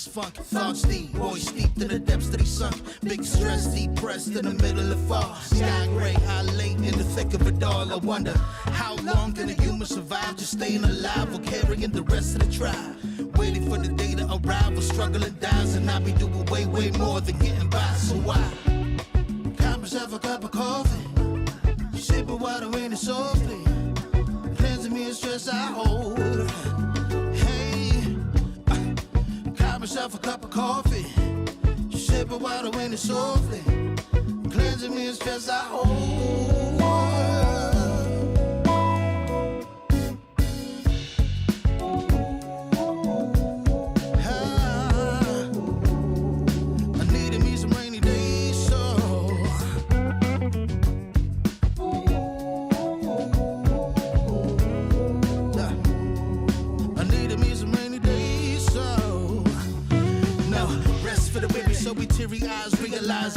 this funk. Thoughts deep, boys steeped in the depths that he sunk. Big stress, depressed in the middle of fall. Sky gray, high late in the thick of it all. I wonder, how long can a human survive just staying alive or carrying the rest of the tribe? Waiting for the day to arrive or struggling dies, and I be doing way, way more than getting by. So why? Got myself a cup of coffee, sipping water in it softly, cleansing me of stress I hold. Hey, got myself a cup of coffee, sipping water in it softly, cleansing me of stress I hold.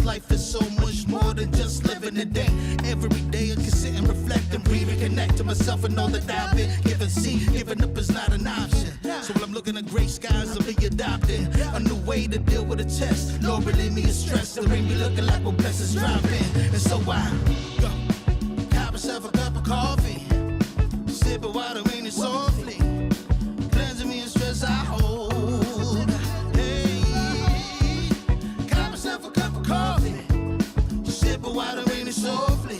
Life is so much more than just living a day. Every day I can sit and reflect and breathe and connect to myself and all that I've been given. See, giving up is not an option. So when I'm looking at gray skies, I'll be adopting a new way to deal with a test. Lord, relieve me of stress. The ring be looking like what blessings dropping. And so I got myself a cup of coffee, sipping water in it softly, cleansing me of stress I hold. Water in it softly,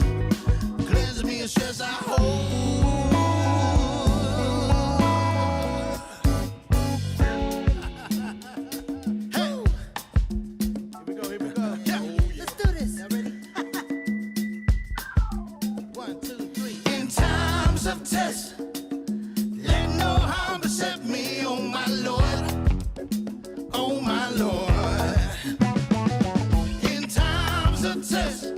cleansing me of stress I hold. Hey, here we go. Yeah. Let's do this. Y'all ready? 1, 2, 3. In times of test, let no harm beset me, oh my Lord, oh my Lord. In times of test,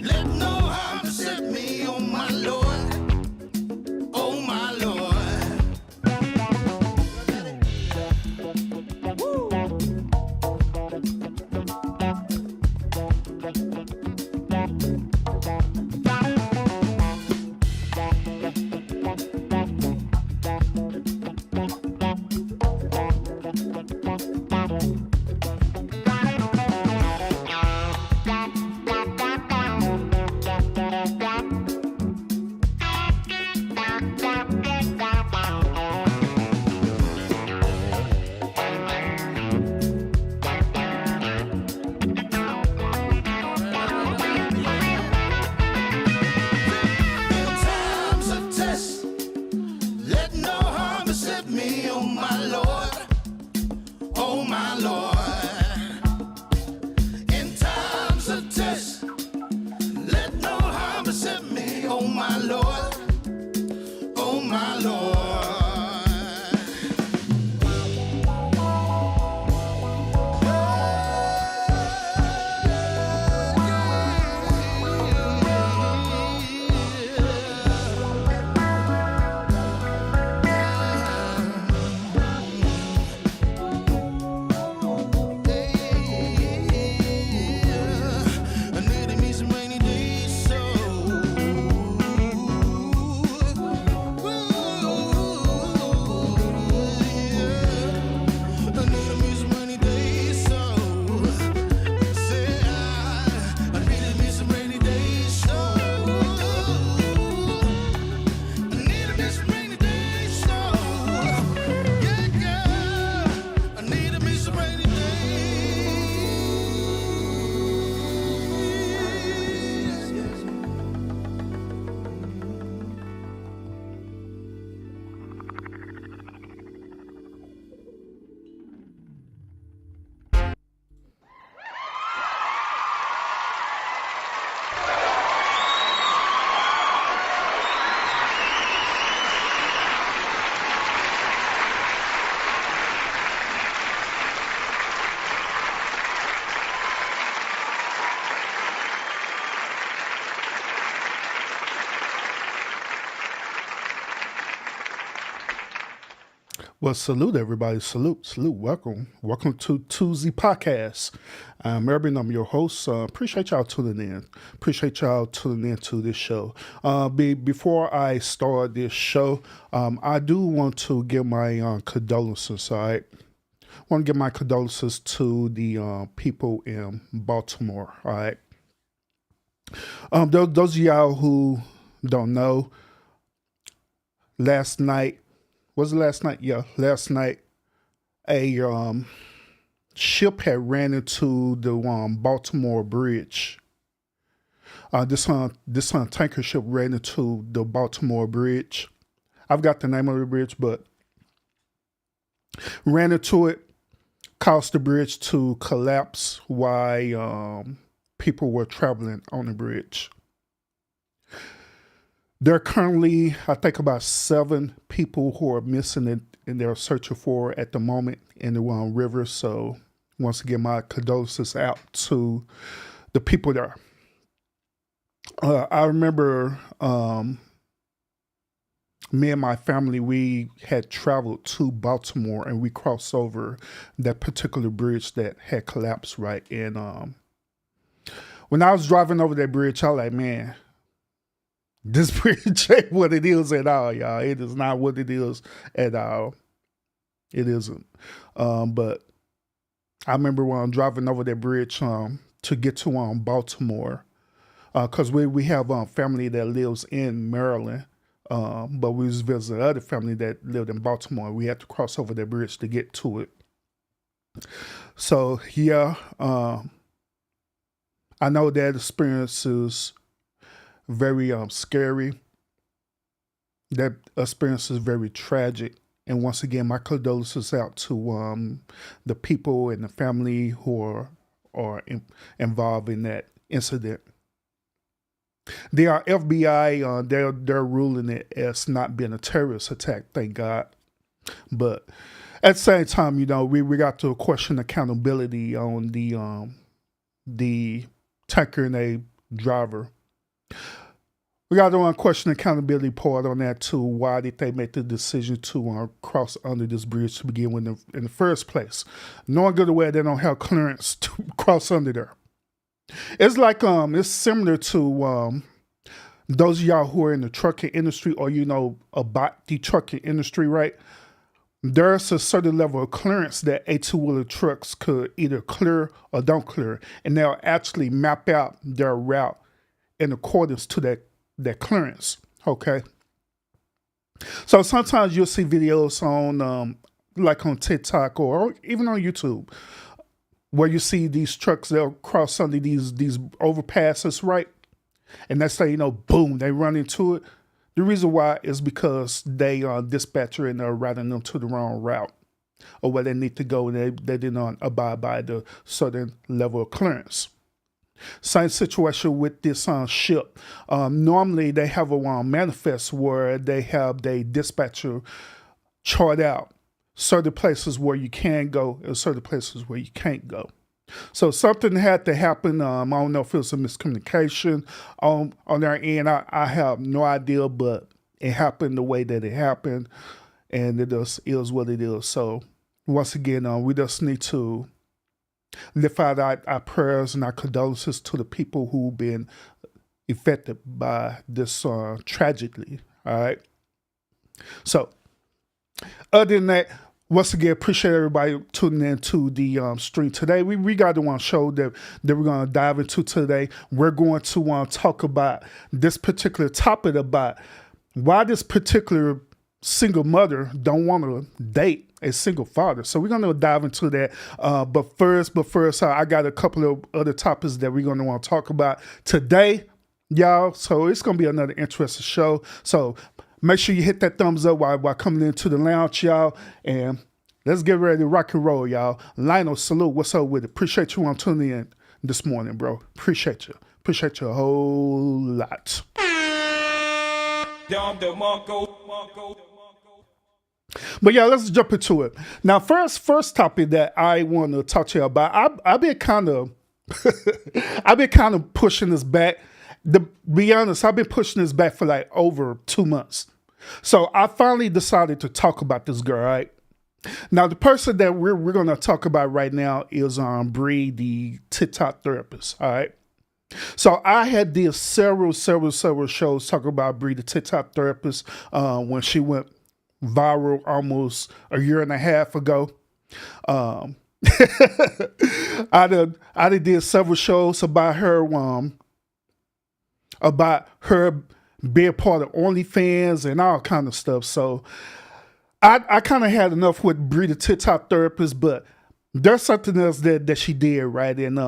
let no harm beset me, oh my Lord, oh my Lord. Woo. Well, salute everybody. Salute. Welcome to Tuesday Podcast. I'm Urban. I'm your host. Appreciate y'all tuning in. Appreciate y'all tuning in to this show. Before I start this show, I do want to give my condolences, all right? want to give my condolences to the people in Baltimore. All right. Those of y'all who don't know, last night, was it last night? Yeah, last night, a ship had ran into the Baltimore bridge. This tanker ship ran into the Baltimore bridge. I've got the name of the bridge, but ran into it, caused the bridge to collapse while people were traveling on the bridge. There are currently, I think, about 7 people who are missing and they're searching for at the moment in the river. So once again, my condolences out to the people there. I remember me and my family, we had traveled to Baltimore and we crossed over that particular bridge that had collapsed, right? And when I was driving over that bridge, I was like, man, this bridge ain't what it is at all, y'all. It is not what it is at all. It isn't. But I remember when I'm driving over that bridge to get to Baltimore, because we have family that lives in Maryland, but we was visiting other family that lived in Baltimore. We had to cross over that bridge to get to it. So yeah, I know that experience is very scary. That experience is very tragic. And once again, my condolences out to the people and the family who are involved in that incident. The FBI, they're ruling it as not being a terrorist attack, thank God. But at the same time, we got to question accountability on the tanker and a driver. We got to question accountability part on that too. Why did they make the decision to cross under this bridge to begin with in the first place? Knowing good and well they don't have clearance to cross under there. It's like it's similar to those of y'all who are in the trucking industry or about the trucking industry, right? There's a certain level of clearance that 18-wheeler trucks could either clear or don't clear, and they'll actually map out their route in accordance to that clearance. Okay. So sometimes you'll see videos on like on TikTok or even on YouTube where you see these trucks, they'll cross under these overpasses, right? And that's how boom, they run into it. The reason why is because they dispatcher and they're routing them to the wrong route or where they need to go, and they didn't abide by the certain level of clearance. Same situation with this ship. Normally they have a manifest where they have the dispatcher chart out certain places where you can go and certain places where you can't go. So something had to happen. I don't know if it was a miscommunication on their end. I have no idea, but it happened the way that it happened, and it just is what it is. So once again, we just need to lift out our prayers and our condolences to the people who've been affected by this tragedy. All right. So other than that, once again, appreciate everybody tuning in to the stream today. We got the one show that we're going to dive into today. We're going to talk about this particular topic about why this particular single mother don't want to date a single father. So we're going to dive into that. But first, I got a couple of other topics that we're going to want to talk about today, y'all. So it's going to be another interesting show. So make sure you hit that thumbs up while coming into the lounge, y'all. And let's get ready to rock and roll, y'all. Lionel, salute. What's up with it? Appreciate you on tuning in this morning, bro. Appreciate you. Appreciate you a whole lot. But yeah, let's jump into it. Now, first topic that I want to talk to you about, I've been kind of pushing this back. To be honest, I've been pushing this back for like over 2 months. So I finally decided to talk about this girl, right? Now, the person that we're going to talk about right now is Bree, the TikTok therapist, all right? So I had did several shows talking about Bree, the TikTok therapist, when she went viral almost a year and a half ago. Um, I done did several shows about her being part of OnlyFans and all kind of stuff. So I kind of had enough with Bree the TikTok therapist, but there's something else that she did, right? And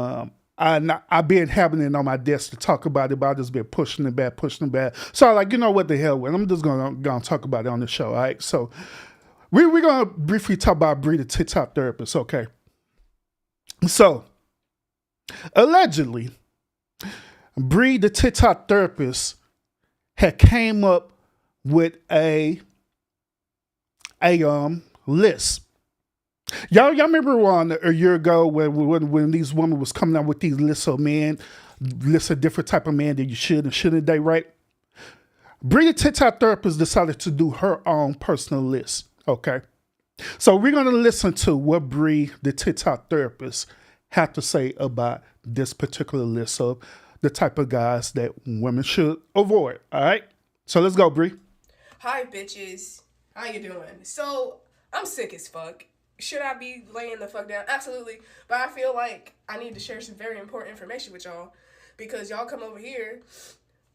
I've been having it on my desk to talk about it, but I just been pushing it back. So I like, you know what the hell with? I'm just gonna talk about it on the show, all right? So we're gonna briefly talk about Bree the TikTok therapist, okay? So allegedly, Bree the TikTok therapist had came up with a list. Y'all remember a year ago when these women was coming out with these lists of men, lists of different type of men that you should and shouldn't date, right? Bree the TikTok therapist decided to do her own personal list. Okay. So we're gonna listen to what Bree the TikTok therapist had to say about this particular list of the type of guys that women should avoid. All right. So let's go, Bree. Hi, bitches. How you doing? So, I'm sick as fuck. Should I be laying the fuck down? Absolutely. But I feel like I need to share some very important information with y'all because y'all come over here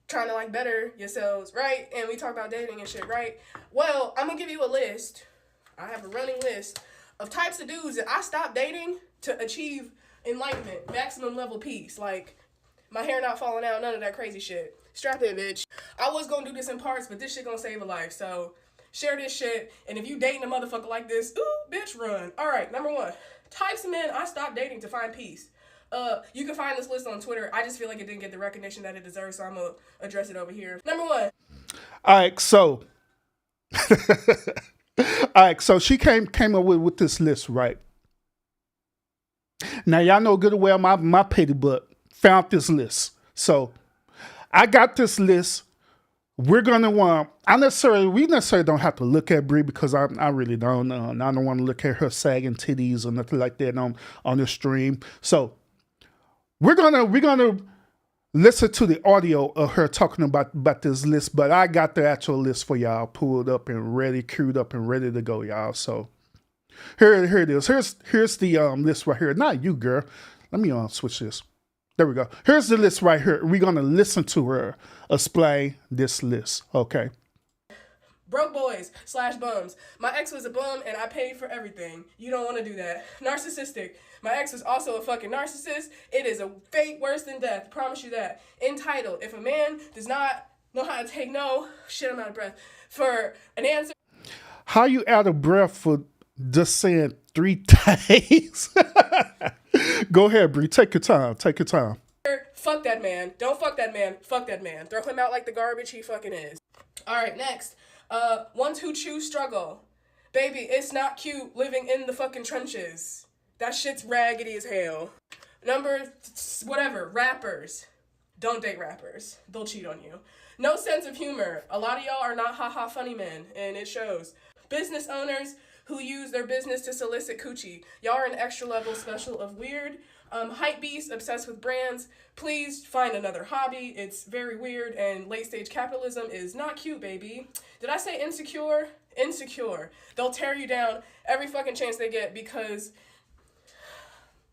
trying to like better yourselves, right? And we talk about dating and shit, right? Well, I'm gonna give you a list. I have a running list of types of dudes that I stopped dating to achieve enlightenment, maximum level peace. Like, my hair not falling out, none of that crazy shit. Strap in, bitch. I was gonna do this in parts, but this shit gonna save a life, so share this shit, and if you dating a motherfucker like this, ooh, bitch, run. All right, number one, types of men I stopped dating to find peace. You can find this list on Twitter. I just feel like it didn't get the recognition that it deserves, so I'm gonna address it over here. Number one. All right, so, she came up with this list, right? Now y'all know good and well my petty butt found this list, so I got this list. We're gonna want. We necessarily don't have to look at Bree because I really don't. I don't want to look at her sagging titties or nothing like that on the stream. So we're gonna listen to the audio of her talking about this list. But I got the actual list for y'all pulled up and ready, queued up and ready to go, y'all. So here it is. Here's the list right here. Not you, girl. Let me switch this. There we go. Here's the list right here. We're going to listen to her explain this list. Okay. Broke boys / bums. My ex was a bum and I paid for everything. You don't want to do that. Narcissistic. My ex was also a fucking narcissist. It is a fate worse than death. Promise you that. Entitled. If a man does not know how to take no, shit, I'm out of breath, for an answer. How you out of breath for just saying 3 days? Go ahead, Bree. Take your time. Fuck that man. Don't fuck that man. Fuck that man. Throw him out like the garbage he fucking is. All right, next. Ones who choose struggle. Baby, it's not cute living in the fucking trenches. That shit's raggedy as hell. Rappers. Don't date rappers. They'll cheat on you. No sense of humor. A lot of y'all are not haha funny men, and it shows. Business owners who use their business to solicit coochie. Y'all are an extra level special of weird. Hype beasts obsessed with brands. Please find another hobby. It's very weird, and late stage capitalism is not cute, baby. Did I say insecure? Insecure. They'll tear you down every fucking chance they get because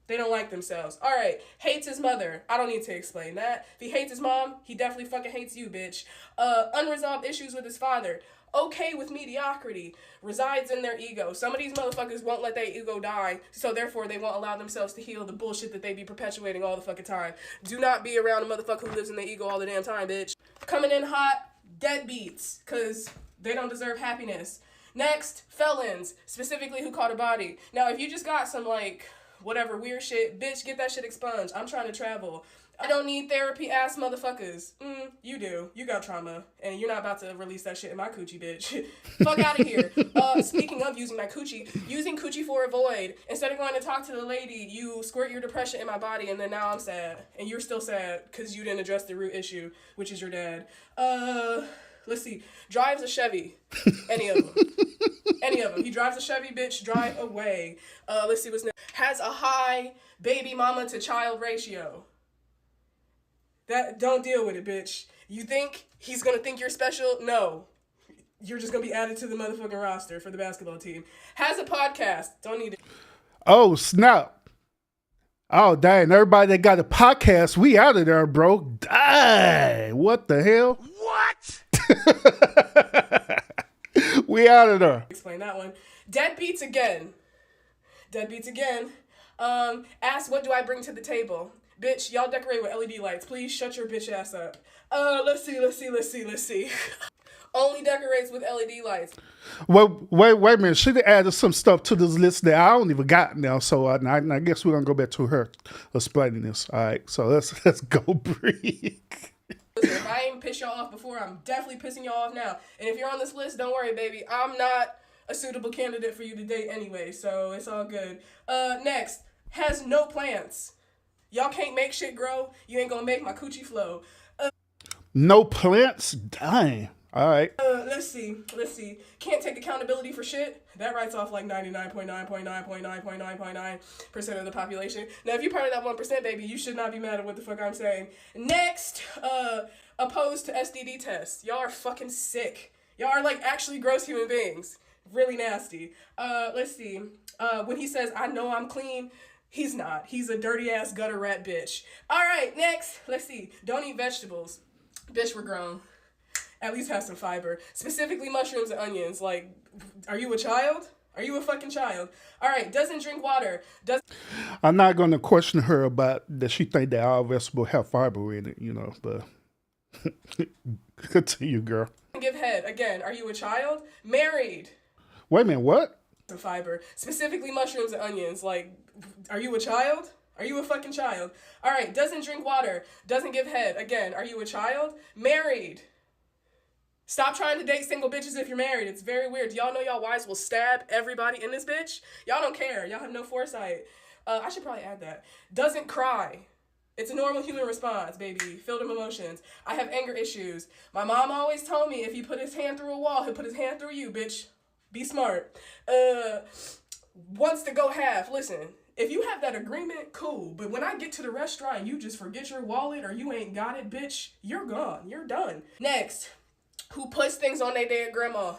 they don't like themselves. All right, hates his mother. I don't need to explain that. If he hates his mom, he definitely fucking hates you, bitch. Unresolved issues with his father. Okay with mediocrity. Resides in their ego. Some of these motherfuckers won't let their ego die, so therefore they won't allow themselves to heal the bullshit that they be perpetuating all the fucking time. Do not be around a motherfucker who lives in their ego all the damn time, bitch. Coming in hot, deadbeats, because they don't deserve happiness. Next, felons, specifically who caught a body. Now, if you just got some, like, whatever weird shit, bitch, get that shit expunged. I'm trying to travel. I don't need therapy ass motherfuckers. You do. You got trauma. And you're not about to release that shit in my coochie, bitch. Fuck out of here. Speaking of using my coochie, using coochie for a void. Instead of going to talk to the lady, you squirt your depression in my body and then now I'm sad. And you're still sad because you didn't address the root issue, which is your dad. Let's see. Drives a Chevy. Any of them. Any of them. He drives a Chevy, bitch. Drive away. Let's see what's next. Has a high baby mama to child ratio. Don't deal with it, bitch. You think he's gonna think you're special? No. you're just gonna be added to the motherfucking roster for the basketball team. Has a podcast. Don't need it. Oh, snap. Oh, dang. Everybody that got a podcast, we out of there, bro. Dang. What the hell? What? We out of there. Explain that one. Deadbeats again. Deadbeats again. Ask what do I bring to the table? Bitch, y'all decorate with LED lights. Please shut your bitch ass up. Let's see. Only decorates with LED lights. Well, wait a minute. She added some stuff to this list that I don't even got now. So I guess we're gonna go back to her explaining this. All right. So let's go, Bree. Listen, if I ain't pissed y'all off before, I'm definitely pissing y'all off now. And if you're on this list, don't worry, baby. I'm not a suitable candidate for you to date anyway, so it's all good. Next, has no plants. Y'all can't make shit grow. You ain't gonna make my coochie flow. No plants? Dang. All right. Let's see. Can't take accountability for shit. That writes off like 99.9% of the population. Now, if you're part of that 1%, baby, you should not be mad at what the fuck I'm saying. Next, opposed to STD tests. Y'all are fucking sick. Y'all are like actually gross human beings. Really nasty. Let's see. When he says, I know I'm clean, he's not. He's a dirty ass gutter rat bitch. All right, next. Let's see. Don't eat vegetables. Bitch, we're grown. At least have some fiber. Specifically mushrooms and onions. Like, are you a child? Are you a fucking child? All right, doesn't drink water. I'm not going to question her about that she think that all vegetables have fiber in it, but continue, girl. Give head. Again, are you a child? Married. Wait a minute, what? Some fiber. Specifically mushrooms and onions. Like, are you a child? Are you a fucking child? All right, doesn't drink water. Doesn't give head. Again, are you a child? Married. Stop trying to date single bitches if you're married. It's very weird. Do y'all know y'all wives will stab everybody in this bitch? Y'all don't care. Y'all have no foresight. I should probably add that. Doesn't cry. It's a normal human response, baby. Filled with emotions. I have anger issues. My mom always told me if he put his hand through a wall, he'll put his hand through you, bitch. Be smart. Wants to go half. Listen, if you have that agreement, cool. But when I get to the restaurant and you just forget your wallet or you ain't got it, bitch, you're gone. You're done. Next. Who puts things on their dead grandma?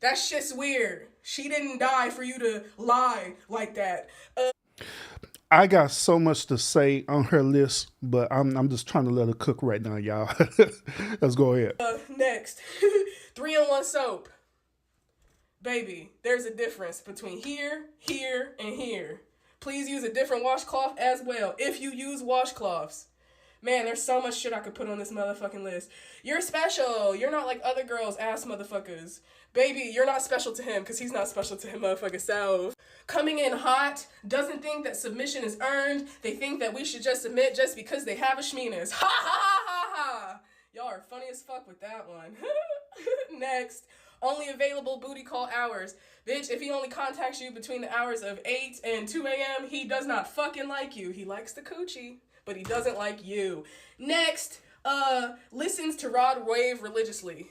That shit's weird. She didn't die for you to lie like that. I got so much to say on her list, but I'm just trying to let her cook right now, y'all. Let's go ahead. Next. 3-in-1 soap. Baby, there's a difference between here, here, and here. Please use a different washcloth as well if you use washcloths. Man, there's so much shit I could put on this motherfucking list. You're special. You're not like other girls, ass motherfuckers. Baby, you're not special to him because he's not special to him motherfucking self. Coming in hot, doesn't think that submission is earned. They think that we should just submit just because they have a schmeenus. Ha ha ha ha ha. Y'all are funny as fuck with that one. Next. Only available booty call hours. Bitch, if he only contacts you between the hours of 8 and 2 a.m., he does not fucking like you. He likes the coochie, but he doesn't like you. Next, listens to Rod Wave religiously.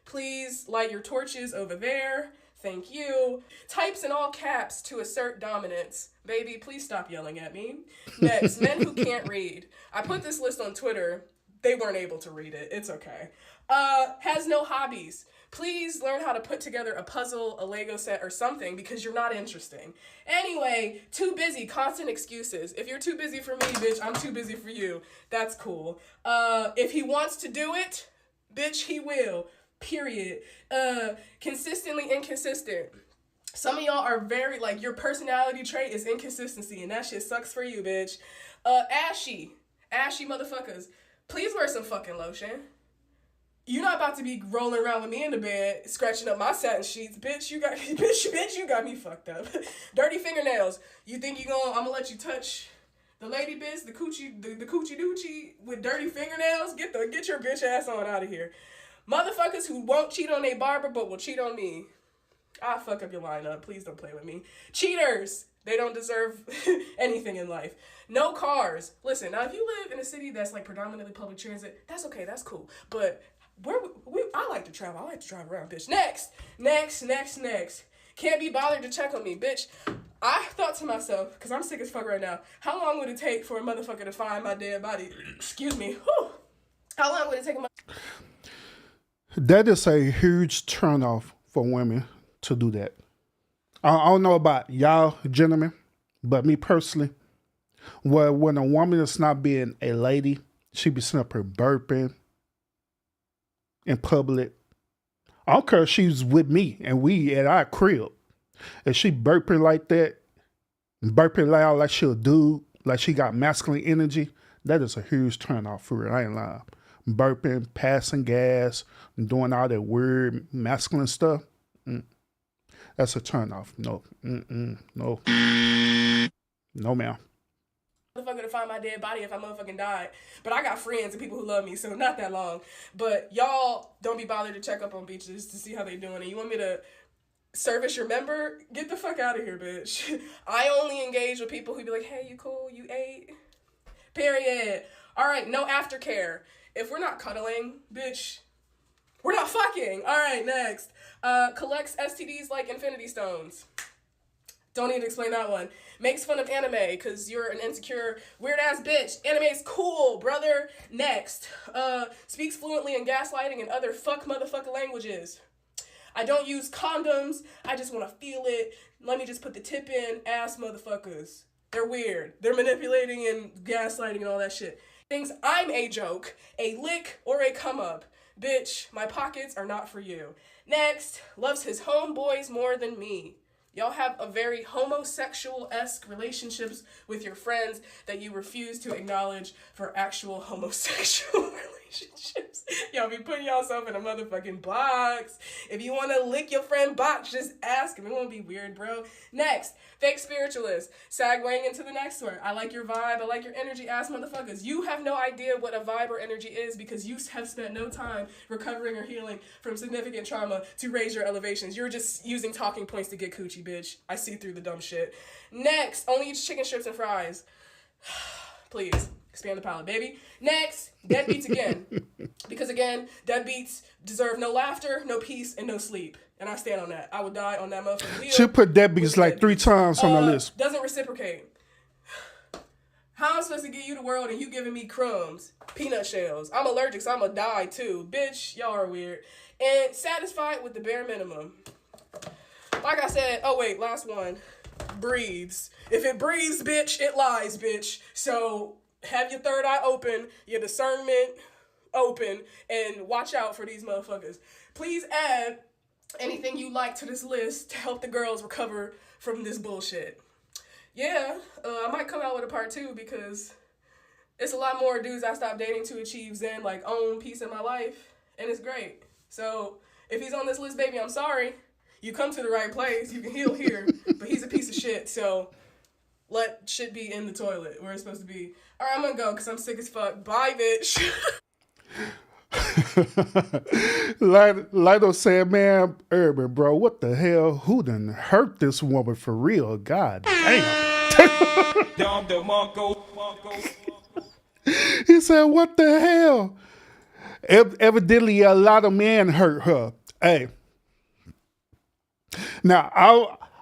Please light your torches over there. Thank you. Types in all caps to assert dominance. Baby, please stop yelling at me. Next, men who can't read. I put this list on Twitter. They weren't able to read it. It's okay. Has no hobbies. Please learn how to put together a puzzle, a Lego set, or something because you're not interesting. Anyway, too busy, constant excuses. If you're too busy for me, bitch, I'm too busy for you. That's cool. If he wants to do it, bitch, he will. Period. Consistently inconsistent. Some of y'all are very, like, your personality trait is inconsistency, and that shit sucks for you, bitch. Ashy motherfuckers. Please wear some fucking lotion. You're not about to be rolling around with me in the bed, scratching up my satin sheets. Bitch, you got me fucked up. Dirty fingernails. You think I'm gonna let you touch the lady bitch, the coochie doochie with dirty fingernails? Get your bitch ass on out of here. Motherfuckers who won't cheat on their barber but will cheat on me. I'll fuck up your lineup. Please don't play with me. Cheaters. They don't deserve anything in life. No cars. Listen, now if you live in a city that's like predominantly public transit, that's okay, that's cool. But I like to travel. I like to drive around, bitch. Next. Can't be bothered to check on me, bitch. I thought to myself, because I'm sick as fuck right now, how long would it take for a motherfucker to find my dead body? Excuse me. Whew. How long would it take That is a huge turnoff for women to do that. I don't know about y'all gentlemen, but me personally, when a woman is not being a lady, she be sitting up here burping in public. I don't care if she's with me and we at our crib. If she burping like that, burping loud like she a dude, like she got masculine energy, that is a huge turn off for her. I ain't lying. Burping, passing gas, doing all that weird masculine stuff. That's a turn off. No. No. No, ma'am. Motherfucker to find my dead body if I motherfucking died. But I got friends and people who love me, so not that long. But y'all don't be bothered to check up on bitches to see how they doing. And you want me to service your member? Get the fuck out of here, bitch. I only engage with people who be like, hey, you cool? You ate? Period. All right, no aftercare. If we're not cuddling, bitch, we're not fucking. All right, next. Collects STDs like Infinity Stones. Don't need to explain that one. Makes fun of anime because you're an insecure, weird-ass bitch. Anime's cool, brother. Next. Speaks fluently in gaslighting and other fuck motherfucker languages. I don't use condoms. I just want to feel it. Let me just put the tip in. Ass motherfuckers. They're weird. They're manipulating and gaslighting and all that shit. Thinks I'm a joke, a lick, or a come-up. Bitch, my pockets are not for you. Next. Loves his homeboys more than me. Y'all have a very homosexual-esque relationships with your friends that you refuse to acknowledge for actual homosexual relationships. Y'all be putting yourself in a motherfucking box. If you want to lick your friend box, just ask him. It won't be weird, bro. Next, fake spiritualist. Segueing into the next one. I like your vibe. I like your energy, ass motherfuckers. You have no idea what a vibe or energy is because you have spent no time recovering or healing from significant trauma to raise your elevations. You're just using talking points to get coochie, bitch. I see through the dumb shit. Next, only eats chicken strips and fries. Please, expand the palate, baby. Next, deadbeats again. Because again, deadbeats deserve no laughter, no peace, and no sleep. And I stand on that. I would die on that motherfucking wheel. She put deadbeats like 3 times on the list. Doesn't reciprocate. How am I supposed to give you the world and you giving me crumbs? Peanut shells. I'm allergic, so I'm gonna die too. Bitch, y'all are weird. And satisfied with the bare minimum. Like I said, oh wait, last one. Breathes. If it breathes, bitch, it lies, bitch. So have your third eye open, your discernment open, and watch out for these motherfuckers. Please add anything you like to this list to help the girls recover from this bullshit. Yeah, I might come out with a part 2 because it's a lot more dudes I stopped dating to achieve Zen, like own peace in my life, and it's great. So if he's on this list, baby, I'm sorry. You come to the right place. You can heal here, but he's a piece of shit. So let shit be in the toilet where it's supposed to be. All right, I'm gonna go because I'm sick as fuck. Bye, bitch. Lido said, man, Urban, bro, what the hell? Who done hurt this woman for real? God damn. He said, what the hell? Evidently, a lot of men hurt her. Hey. Now,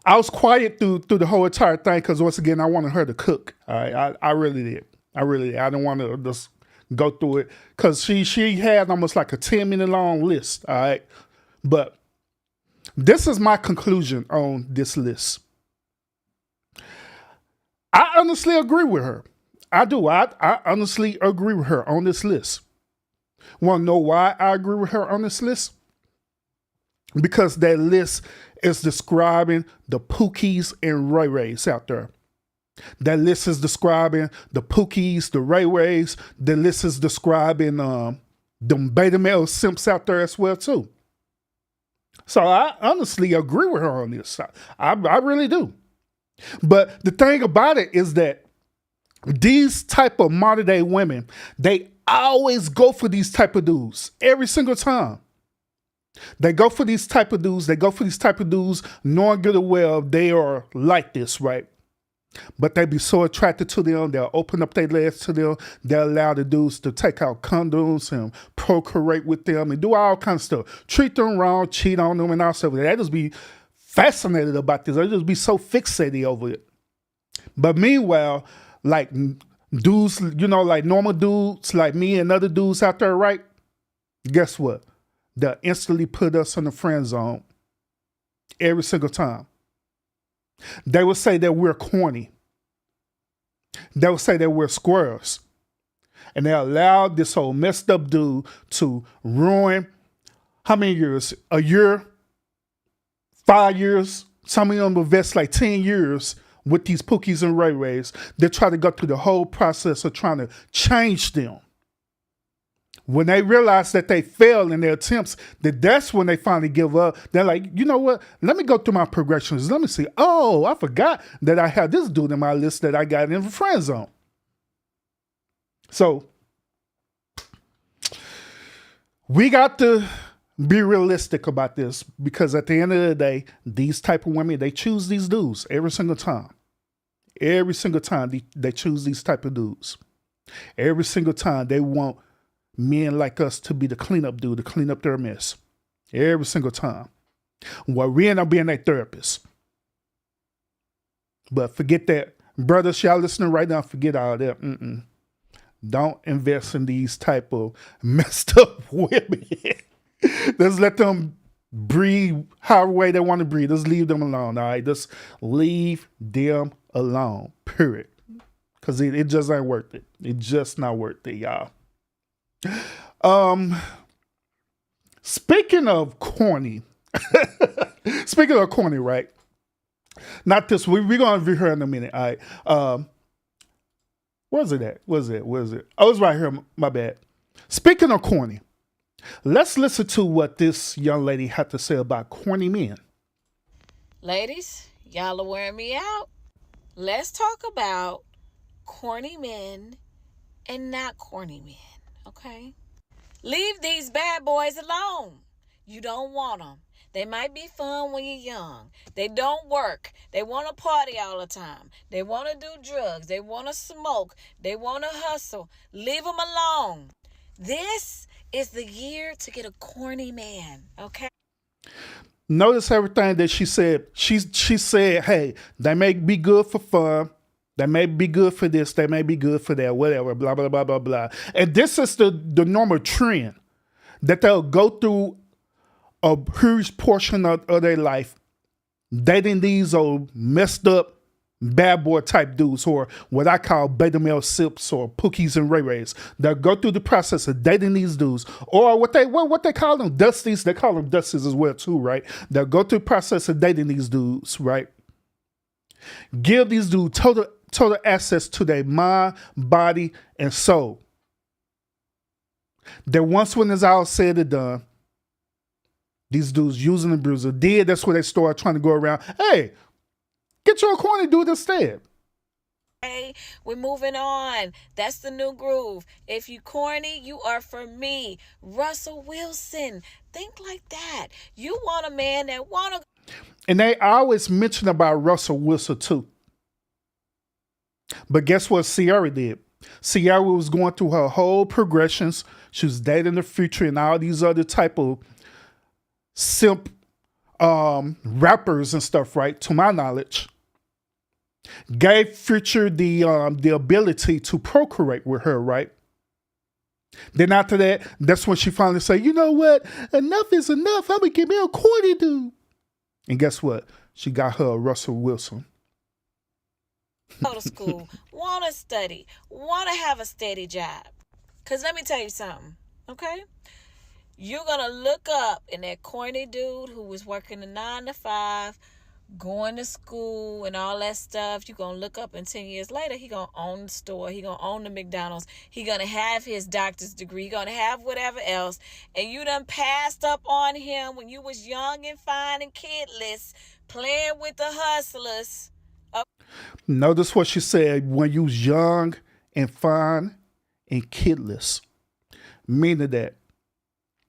I was quiet through the whole entire thing because, once again, I wanted her to cook. All right, I really did. I didn't want to just go through it because she had almost like a 10-minute long list. All right, but this is my conclusion on this list. I honestly agree with her. I do. I honestly agree with her on this list. Want to know why I agree with her on this list? Because that list is describing the Pookies and Ray Rays out there. That list is describing the Pookies, the Ray Rays. The list is describing them beta male simps out there as well too. So I honestly agree with her on this. I really do. But the thing about it is that these type of modern day women, they always go for these type of dudes every single time. They go for these type of dudes. They go for these type of dudes knowing good and well they are like this, right? But they be so attracted to them. They'll open up their legs to them. They'll allow the dudes to take out condoms and procreate with them and do all kinds of stuff. Treat them wrong, cheat on them and all stuff. They just be fascinated about this. They just be so fixated over it. But meanwhile, like dudes, like normal dudes like me and other dudes out there, right? Guess what? that instantly put us in the friend zone every single time. They will say that we're corny. They will say that we're squirrels. And they allowed this old messed up dude to ruin how many years? A year? 5 years? Some of them invest like 10 years with these Pookies and Ray Rays. They try to go through the whole process of trying to change them. When they realize that they failed in their attempts, that's when they finally give up. They're like, you know what? Let me go through my progressions. Let me see. Oh, I forgot that I had this dude in my list that I got in the friend zone. So we got to be realistic about this, because at the end of the day, these type of women, they choose these dudes every single time. Every single time they choose these type of dudes. Every single time they want men like us to be the cleanup dude, to clean up their mess. Every single time. Well, we end up being their therapist. But forget that. Brothers, y'all listening right now, forget all that. Don't invest in these type of messed up women. Just let them breathe however way they want to breathe. Just leave them alone, all right? Just leave them alone, period. Because it just ain't worth it. It's just not worth it, y'all. Speaking of corny, right? Not this. We're going to be here in a minute, all right? Where's it at? Where's it? Oh, it's right here. My bad. Speaking of corny, let's listen to what this young lady had to say about corny men. Ladies, y'all are wearing me out. Let's talk about corny men and not corny men, okay? Leave these bad boys alone. You don't want them. They might be fun when you're young. They don't work. They want to party all the time. They want to do drugs. They want to smoke. They want to hustle. Leave them alone. This is the year to get a corny man, okay? Notice everything that she said. She said, hey, they may be good for fun. They may be good for this. They may be good for that, whatever, blah, blah, blah, blah, blah. And this is the normal trend that they'll go through a huge portion of their life dating these old messed up bad boy type dudes, or what I call beta male sips or Pookies and Ray Rays. They'll go through the process of dating these dudes, or what they call them, Dusties. They call them Dusties as well too, right? They'll go through the process of dating these dudes, right? Give these dudes total access to their mind, body, and soul. Then once when it's all said and done, these dudes using the bruiser did. That's where they start trying to go around. Hey, get your corny dude instead. Hey, we're moving on. That's the new groove. If you corny, you are for me. Russell Wilson. Think like that. You want a man that want to. And they always mention about Russell Wilson too. But guess what Ciara did? Ciara was going through her whole progressions. She was dating the Future and all these other type of simp rappers and stuff, right? To my knowledge, gave Future the ability to procreate with her, right? Then after that, that's when she finally said, you know what? Enough is enough. I'm gonna give me a corny dude. And guess what? She got her a Russell Wilson. Go to school, want to study, want to have a steady job. Because let me tell you something, okay? You're going to look up in that corny dude who was working a 9 to 5, going to school and all that stuff. You're going to look up and 10 years later, he going to own the store. He going to own the McDonald's. He going to have his doctor's degree. He going to have whatever else. And you done passed up on him when you was young and fine and kidless, playing with the hustlers. Notice what she said, when you was young and fine and kidless. Meaning that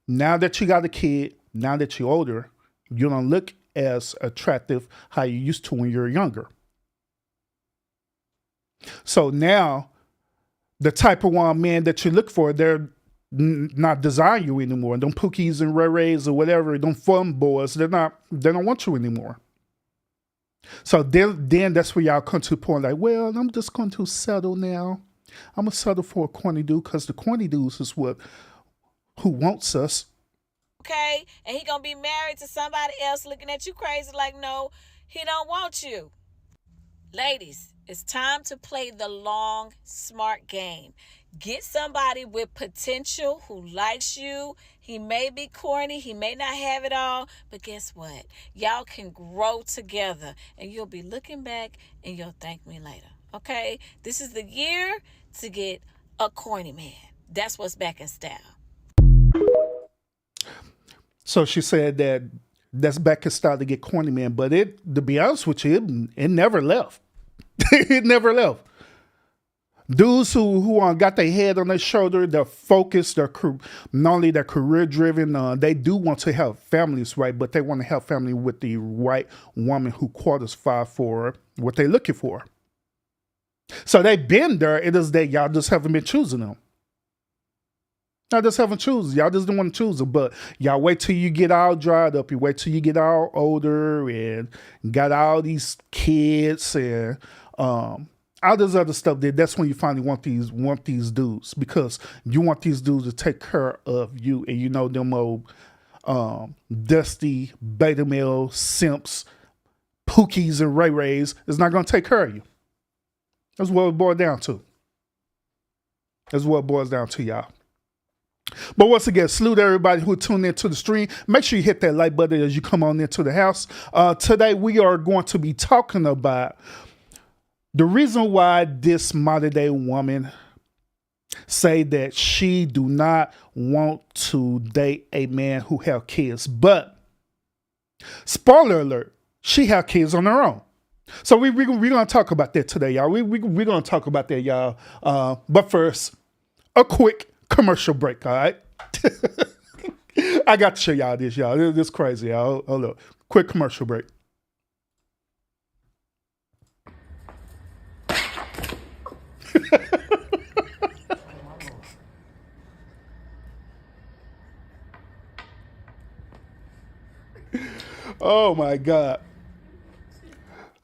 now that you got a kid, now that you're older, you don't look as attractive how you used to when you were younger. So now the type of one man that you look for, they're not desire you anymore. Them Pookies and Ray Rays or whatever, them fun boys, they don't want you anymore. So then that's where y'all come to the point like, well, I'm just going to settle now. I'm going to settle for a corny dude because the corny dudes is who wants us. okay? And he gonna be married to somebody else looking at you crazy like, no, he don't want you. Ladies, it's time to play the long, smart game. Get somebody with potential who likes you. He may be corny, he may not have it all, but guess what? Y'all can grow together and you'll be looking back and you'll thank me later. Okay? This is the year to get a corny man. That's what's back in style. So she said that's back in style to get corny man, but to be honest with you, it never left. It never left. Dudes who got their head on their shoulder, they're focused, not only they're career driven, they do want to have families, right? But they want to have family with the right woman who qualifies for what they're looking for. So they've been there. It is that y'all just haven't been choosing them. Y'all just haven't chosen. Y'all just don't want to choose them. But y'all wait till you get all dried up. You wait till you get all older and got all these kids and all this other stuff. That's when you finally want these dudes, because you want these dudes to take care of you. And you know them old dusty beta male simps, Pookies and Ray Rays is not going to take care of you. That's what it boils down to. That's what it boils down to, y'all. But once again, salute everybody who tuned into the stream. Make sure you hit that like button as you come on into the house. Today, we are going to be talking about the reason why this modern day woman say that she do not want to date a man who have kids. But, spoiler alert, she have kids on her own. So we're going to talk about that today, y'all. We're going to talk about that, y'all. But first, a quick commercial break, all right? I got to show y'all this, y'all. This is crazy, y'all. Hold up. Quick commercial break. Oh, my God.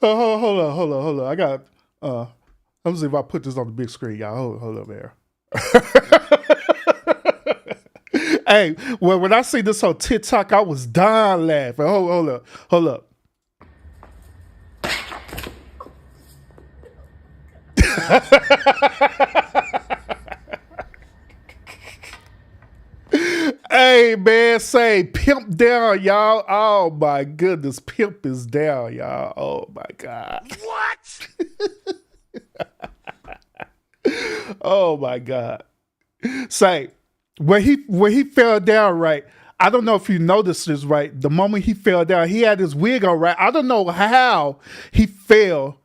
Oh, hold on. I got, let me see if I put this on the big screen, y'all. Hold up there. Hey, well, when I see this on TikTok, I was dying laughing. Hold up. Hey, man, say pimp down, y'all. Oh, my goodness. Pimp is down, y'all. Oh, my God. What? Oh, my God. Say, when he fell down, right, I don't know if you noticed this, right, the moment he fell down, he had his wig on, right? I don't know how he fell,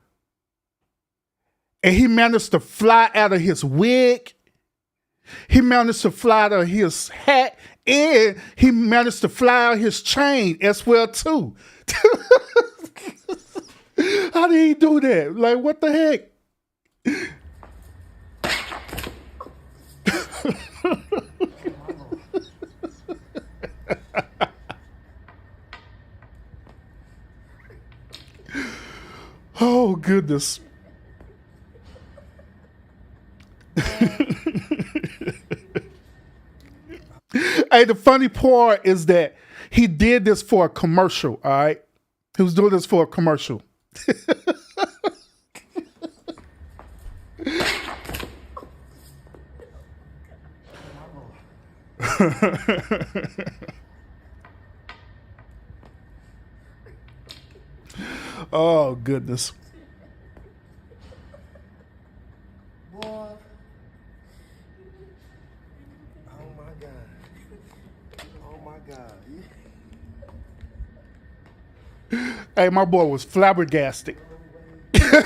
and he managed to fly out of his wig. He managed to fly out of his hat, and he managed to fly out his chain as well, too. How did he do that? Like, what the heck? Oh, goodness. Hey, the funny part is that he did this for a commercial, all right? He was doing this for a commercial. Oh, goodness. Boy. Oh my God. Oh my God. Hey, my boy was flabbergasted. The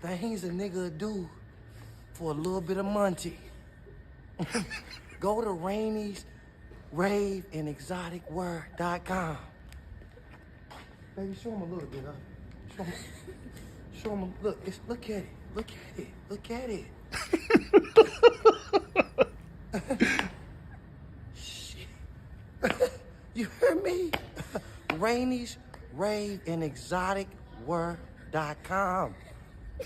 things a nigga do for a little bit of money. Go to Rainey's Rave and ExoticWear.com. Baby, show him a little bit, huh? Show him, look at it. Look at it. Shit. You hear me? Rainey's Rave and ExoticWear.com. www.ccword.com.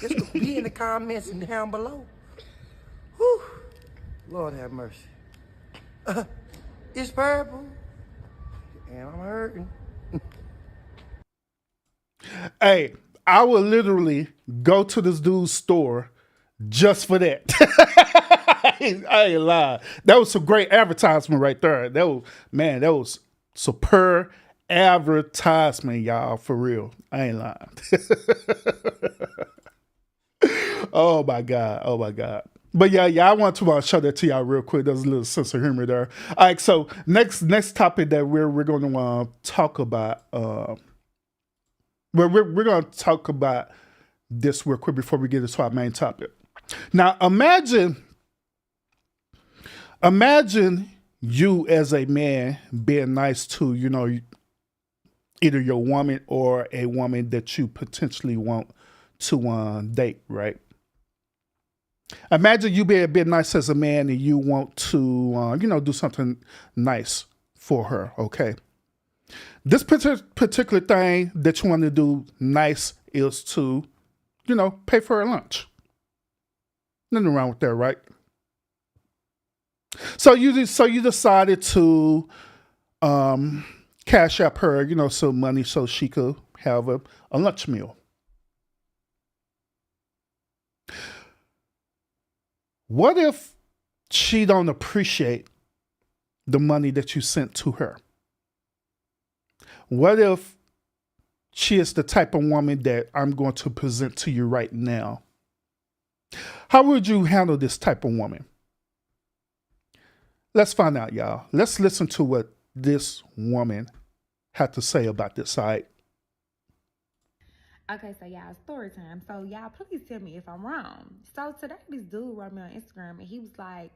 Just be in the comments and down below. Whew. Lord have mercy. It's purple, and I'm hurting. Hey, I would literally go to this dude's store just for that. I ain't lying. That was some great advertisement right there. That was superb advertisement, y'all, for real. I ain't lying. Oh my God. But yeah, I want to show that to y'all real quick. There's a little sense of humor there. All right, so next topic that we're going to talk about. We're going to talk about this real quick before we get into our main topic. Now, imagine you as a man being nice to, either your woman or a woman that you potentially want to date, right? Imagine you being a bit nice as a man and you want to, do something nice for her, okay? This particular thing that you want to do nice is to, pay for her lunch. Nothing wrong with that, right? So you decided to cash up her, some money so she could have a lunch meal. What if she don't appreciate the money that you sent to her? What if she is the type of woman that I'm going to present to you right now? How would you handle this type of woman? Let's find out, y'all. Let's listen to what this woman had to say about this, all right? Okay, so y'all, story time. So y'all, please tell me if I'm wrong. So today, this dude wrote me on Instagram, and he was like,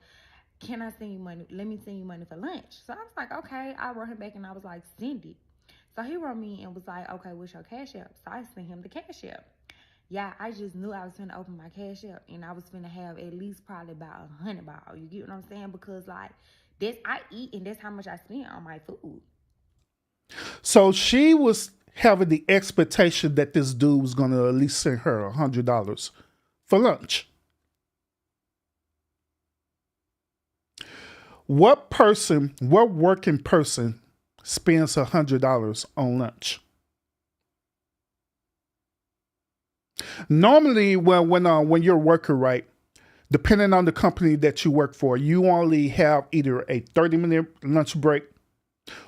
"Can I send you money? Let me send you money for lunch." So I was like, "Okay." I wrote him back, and I was like, "Send it." So he wrote me and was like, "Okay, what's your Cash App?" So I sent him the Cash App. Yeah, I just knew I was finna open my Cash App, and I was finna have at least probably about $100. You get what I'm saying? Because like that's I eat, and that's how much I spend on my food. So she was having the expectation that this dude was going to at least send her $100 for lunch. What working person spends $100 on lunch? Normally, when you're a worker, right, depending on the company that you work for, you only have either a 30-minute lunch break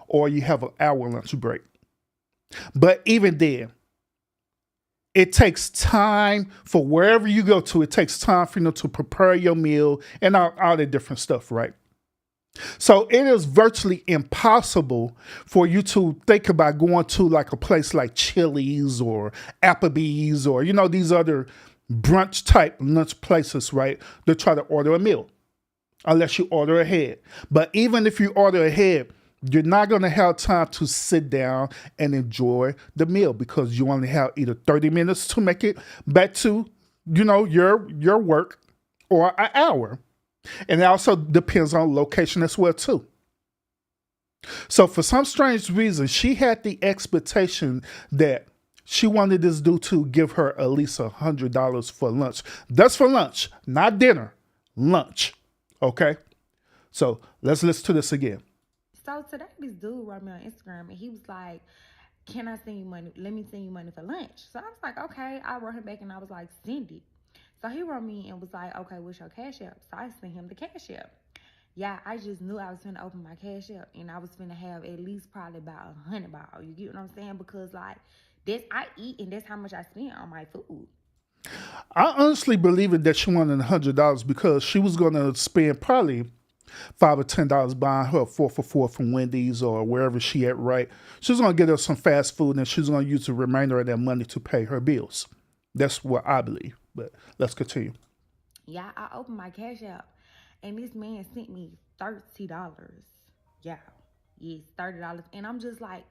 or you have an hour lunch break. But even then, it takes time for wherever you go to. It takes time for to prepare your meal and all the different stuff, right? So it is virtually impossible for you to think about going to like a place like Chili's or Applebee's or, these other brunch type lunch places, right? To try to order a meal unless you order ahead. But even if you order ahead, you're not going to have time to sit down and enjoy the meal because you only have either 30 minutes to make it back to, your work or an hour. And it also depends on location as well, too. So for some strange reason, she had the expectation that she wanted this dude to give her at least $100 for lunch. That's for lunch, not dinner, lunch. Okay? So let's listen to this again. So today, this dude wrote me on Instagram, and he was like, "Can I send you money? Let me send you money for lunch." So I was like, "Okay." I wrote him back, and I was like, "Send it." So he wrote me and was like, "Okay, what's your Cash App?" So I sent him the Cash App. Yeah, I just knew I was finna open my Cash App, and I was finna have at least probably about $100. You get what I'm saying? Because like that's I eat, and that's how much I spend on my food. I honestly believe it that she wanted $100 because she was going to spend probably $5 or $10 buying her a 4 for $4 from Wendy's or wherever she at, right? She's going to get her some fast food and she's going to use the remainder of that money to pay her bills. That's what I believe. But let's continue. Yeah, I opened my Cash App, and this man sent me $30. Yeah, yes, $30. And I'm just like,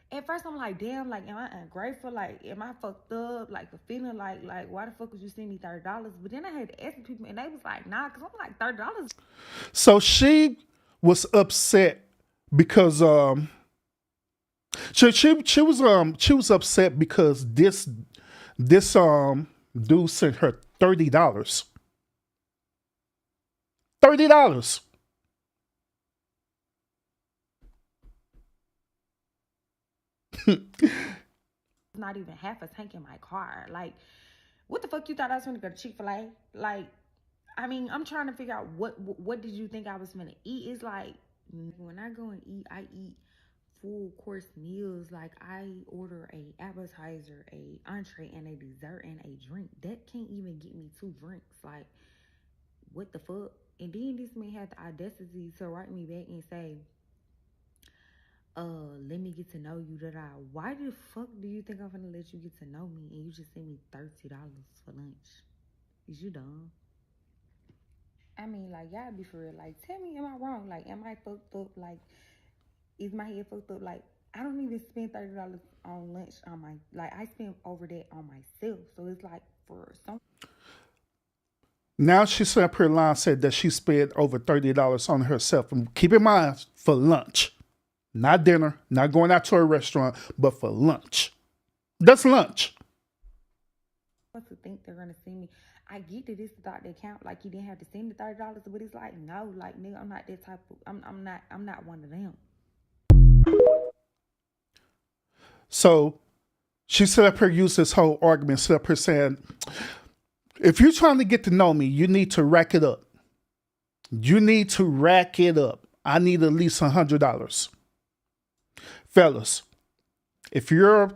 at first I'm like, damn, like, am I ungrateful? Like, am I fucked up? Like, for feeling like, why the fuck would you send me $30? But then I had to ask people, and they was like, nah, because I'm like, $30. So she was upset because she was upset because This dude sent her $30. $30. Not even half a tank in my car. Like, what the fuck you thought I was gonna go to Chick-fil-A? Like, I mean, I'm trying to figure out what did you think I was gonna eat? It's like when I go and eat, I eat full course meals. Like I order a appetizer, a entree, and a dessert and a drink. That can't even get me 2 drinks. Like, what the fuck? And then this man had the audacity to write me back and say, let me get to know you. Why the fuck do you think I'm gonna let you get to know me and you just send me $30 for lunch? Is you dumb? I mean, like, y'all be for real. Like, tell me, am I wrong? Like, am I fucked up? Like, is my head fucked up? Like, I don't even spend $30 on lunch on my, like, I spend over that on myself. So it's like for some. Now she set up her line, said that she spent over $30 on herself. And keep in mind, for lunch. Not dinner, not going out to a restaurant, but for lunch. That's lunch. To think they're gonna see me. I get that it's the thought that count. Like, you didn't have to send the $30, but it's like, no, like, nigga, I'm not that type of. I'm not one of them. So she set up her use this whole argument, set up her saying, if you're trying to get to know me, you need to rack it up. You need to rack it up. I need at least $100. Fellas, if you're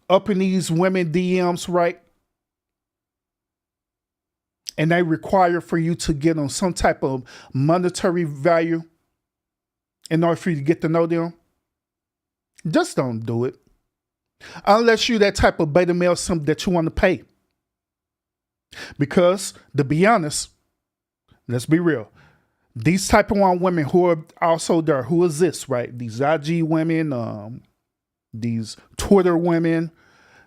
up in these women DMs, right, and they require for you to get on some type of monetary value in order for you to get to know them, just don't do it. Unless you're that type of beta male something that you want to pay. Because, to be honest, let's be real. These type of women who are also there, who exist, right? These IG women, these Twitter women,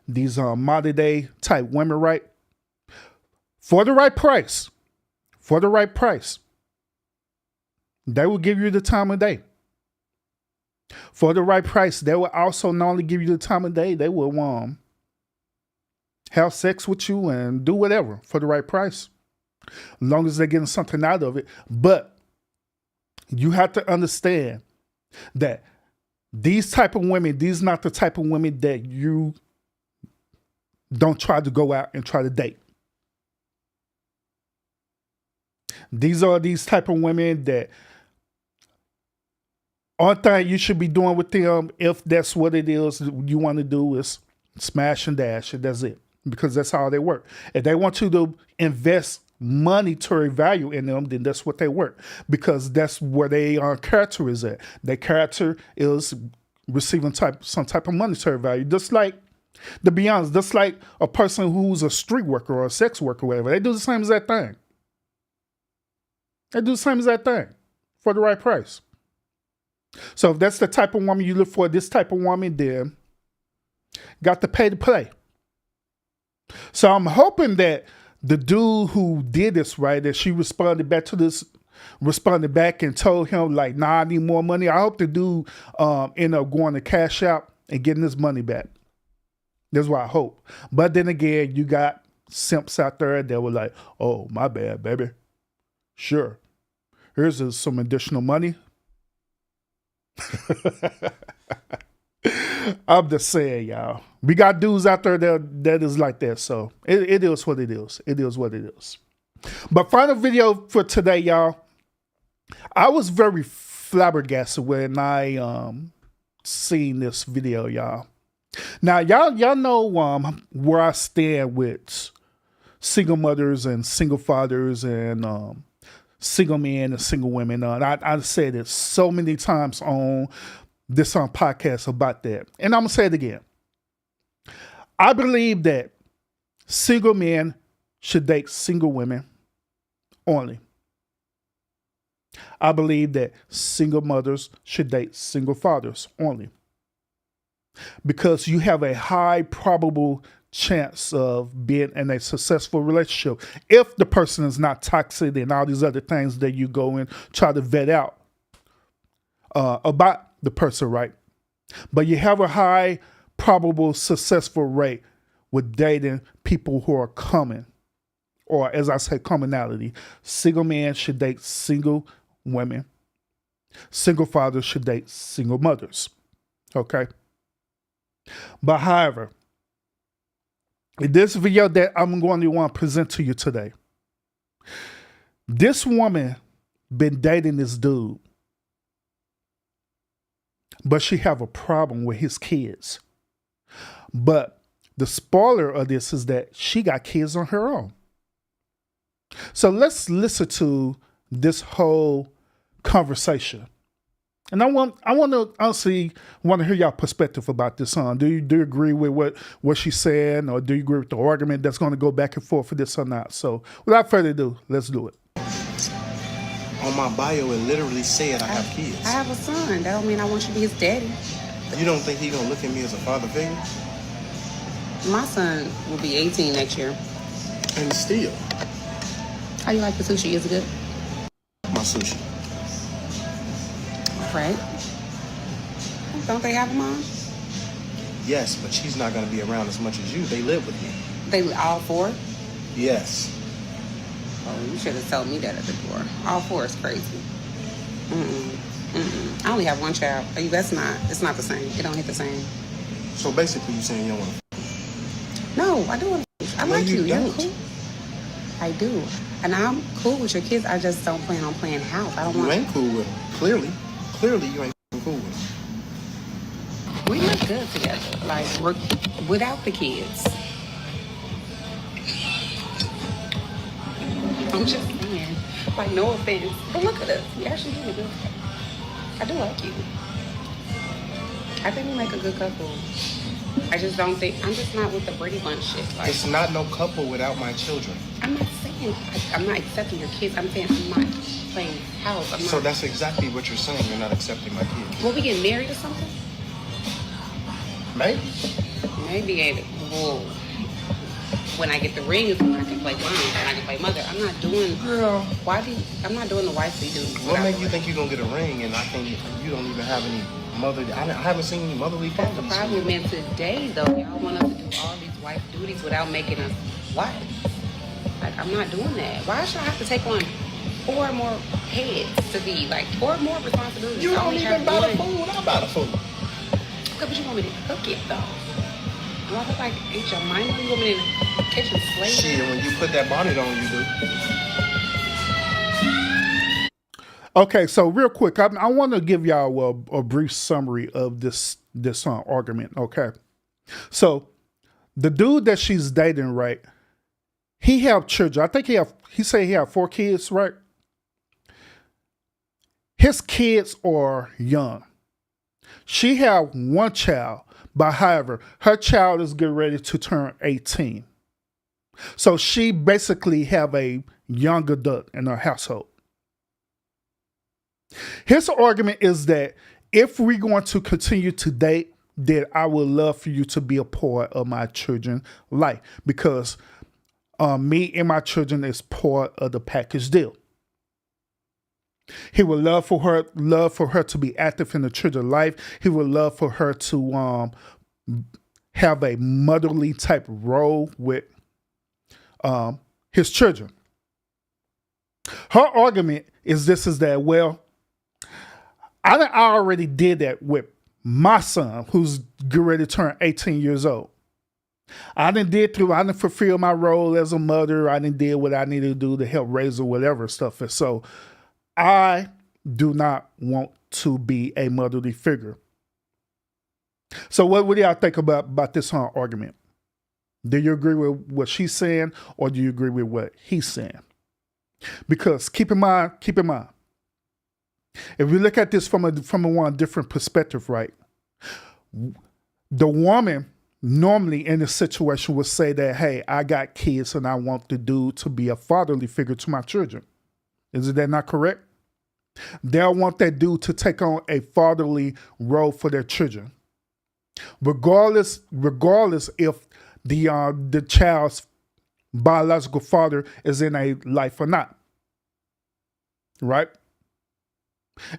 these modern day type women, right? For the right price, they will give you the time of day. For the right price, they will also not only give you the time of day, they will have sex with you and do whatever for the right price. As long as they're getting something out of it. But you have to understand that these type of women, these not the type of women that you don't try to go out and try to date. These are these type of women that all thing you should be doing with them, if that's what it is you want to do, is smash and dash, and that's it. Because that's how they work. If they want you to invest monetary value in them, then that's what they work. Because that's where their character is at. Their character is receiving some type of monetary value. Just like, to be honest, just like a person who's a street worker or a sex worker or whatever, they do the same as that thing. They do the same as that thing for the right price. So if that's the type of woman you look for, this type of woman, then got to pay to play. So I'm hoping that the dude who did this, right, that she responded back and told him, like, nah, I need more money. I hope the dude end up going to Cash App and getting his money back. That's what I hope. But then again, you got simps out there that were like, oh, my bad, baby. Sure. Here's some additional money. I'm just saying, y'all. We got dudes out there that is like that. So it is what it is. It is what it is. But final video for today, y'all. I was very flabbergasted when I seen this video, y'all. Now, y'all know where I stand with single mothers and single fathers and single men and single women. I said it so many times on this podcast about that. And I'm going to say it again. I believe that single men should date single women only. I believe that single mothers should date single fathers only. Because you have a high probable chance of being in a successful relationship if the person is not toxic and all these other things that you go and try to vet out about the person, right? But you have a high probable successful rate with dating people who are common, or as I say, commonality. Single men should date single women. Single fathers should date single mothers. Okay? But however, in this video that I'm going to want to present to you today, this woman been dating this dude, but she have a problem with his kids. But the spoiler of this is that she got kids on her own. So let's listen to this whole conversation. And I want to honestly want to hear y'all perspective about this song. Do you agree with what she's saying, or do you agree with the argument that's going to go back and forth for this or not? So without further ado, let's do it. On my bio, it literally said I have kids. I have a son. That don't mean I want you to be his daddy. You don't think he gonna look at me as a father figure? My son will be 18 next year. And still, How you like the sushi? Is it good? my sushi. Right. Don't they have a mom? Yes, but she's not gonna be around as much as you. They live with me. They all four? Yes. Oh, you should have told me that at the door. All four is crazy. I only have one child. It's not the same. It don't hit the same. So basically, you saying you don't want to? No, I do. I No, like you you. You're don't. cool. I do. And I'm cool with your kids. I just don't plan on playing house. I don't You want. ain't cool with them. Clearly, you ain't cool with them. We look good together. Like, we're without the kids. I'm just saying. Like, no offense. But look at us. We actually do good. I do like you. I think we make a good couple. I just don't think. I'm just not with the Brady Bunch shit. Like, It's not no couple without my children. I'm not saying. I'm not accepting your kids. I'm saying I'm not playing house. I'm not. So that's exactly what you're saying. You're not accepting my kids. Will we get married or something? Maybe. Maybe well, when I get the ring is when I can play mom and I can play mother. I'm not doing. Girl. I'm not doing the wifely duty. What make you think you're gonna get a ring and you don't even have any motherly? I haven't seen any motherly That's the qualities. problem, man. Today, though, y'all want us to do all these wife duties without making us wives. Like, I'm not doing that. Why should I have to take on 4 more heads to be like 4 more responsibilities? You I don't only even have buy the one. food. I buy the food. Okay, but you want me to cook it though? Do I look like ain't your mind? You want me in the kitchen slave? Shit, when you put that bonnet on, you do. Okay, so real quick, I want to give y'all a brief summary of this argument. Okay, so the dude that she's dating, right? He have children. I think he said he have 4 kids, right? His kids are young. She have 1 child, but however, her child is getting ready to turn 18. So she basically have a young adult in her household. His argument is that if we're going to continue to date, then I would love for you to be a part of my children's life, because me and my children is part of the package deal. He would love for her to be active in the children's life. He would love for her to have a motherly type role with his children. Her argument is that, well, I already did that with my son, who's getting ready to turn 18 years old. I didn't fulfill my role as a mother. I didn't do what I needed to do to help raise or whatever stuff. And so I do not want to be a motherly figure. So what do y'all think about this argument? Do you agree with what she's saying, or do you agree with what he's saying? Because keep in mind, if we look at this from a different perspective, right? The woman normally in this situation would say that, hey, I got kids and I want the dude to be a fatherly figure to my children. Is that not correct? They'll want that dude to take on a fatherly role for their children. Regardless if the child's biological father is in a life or not. Right?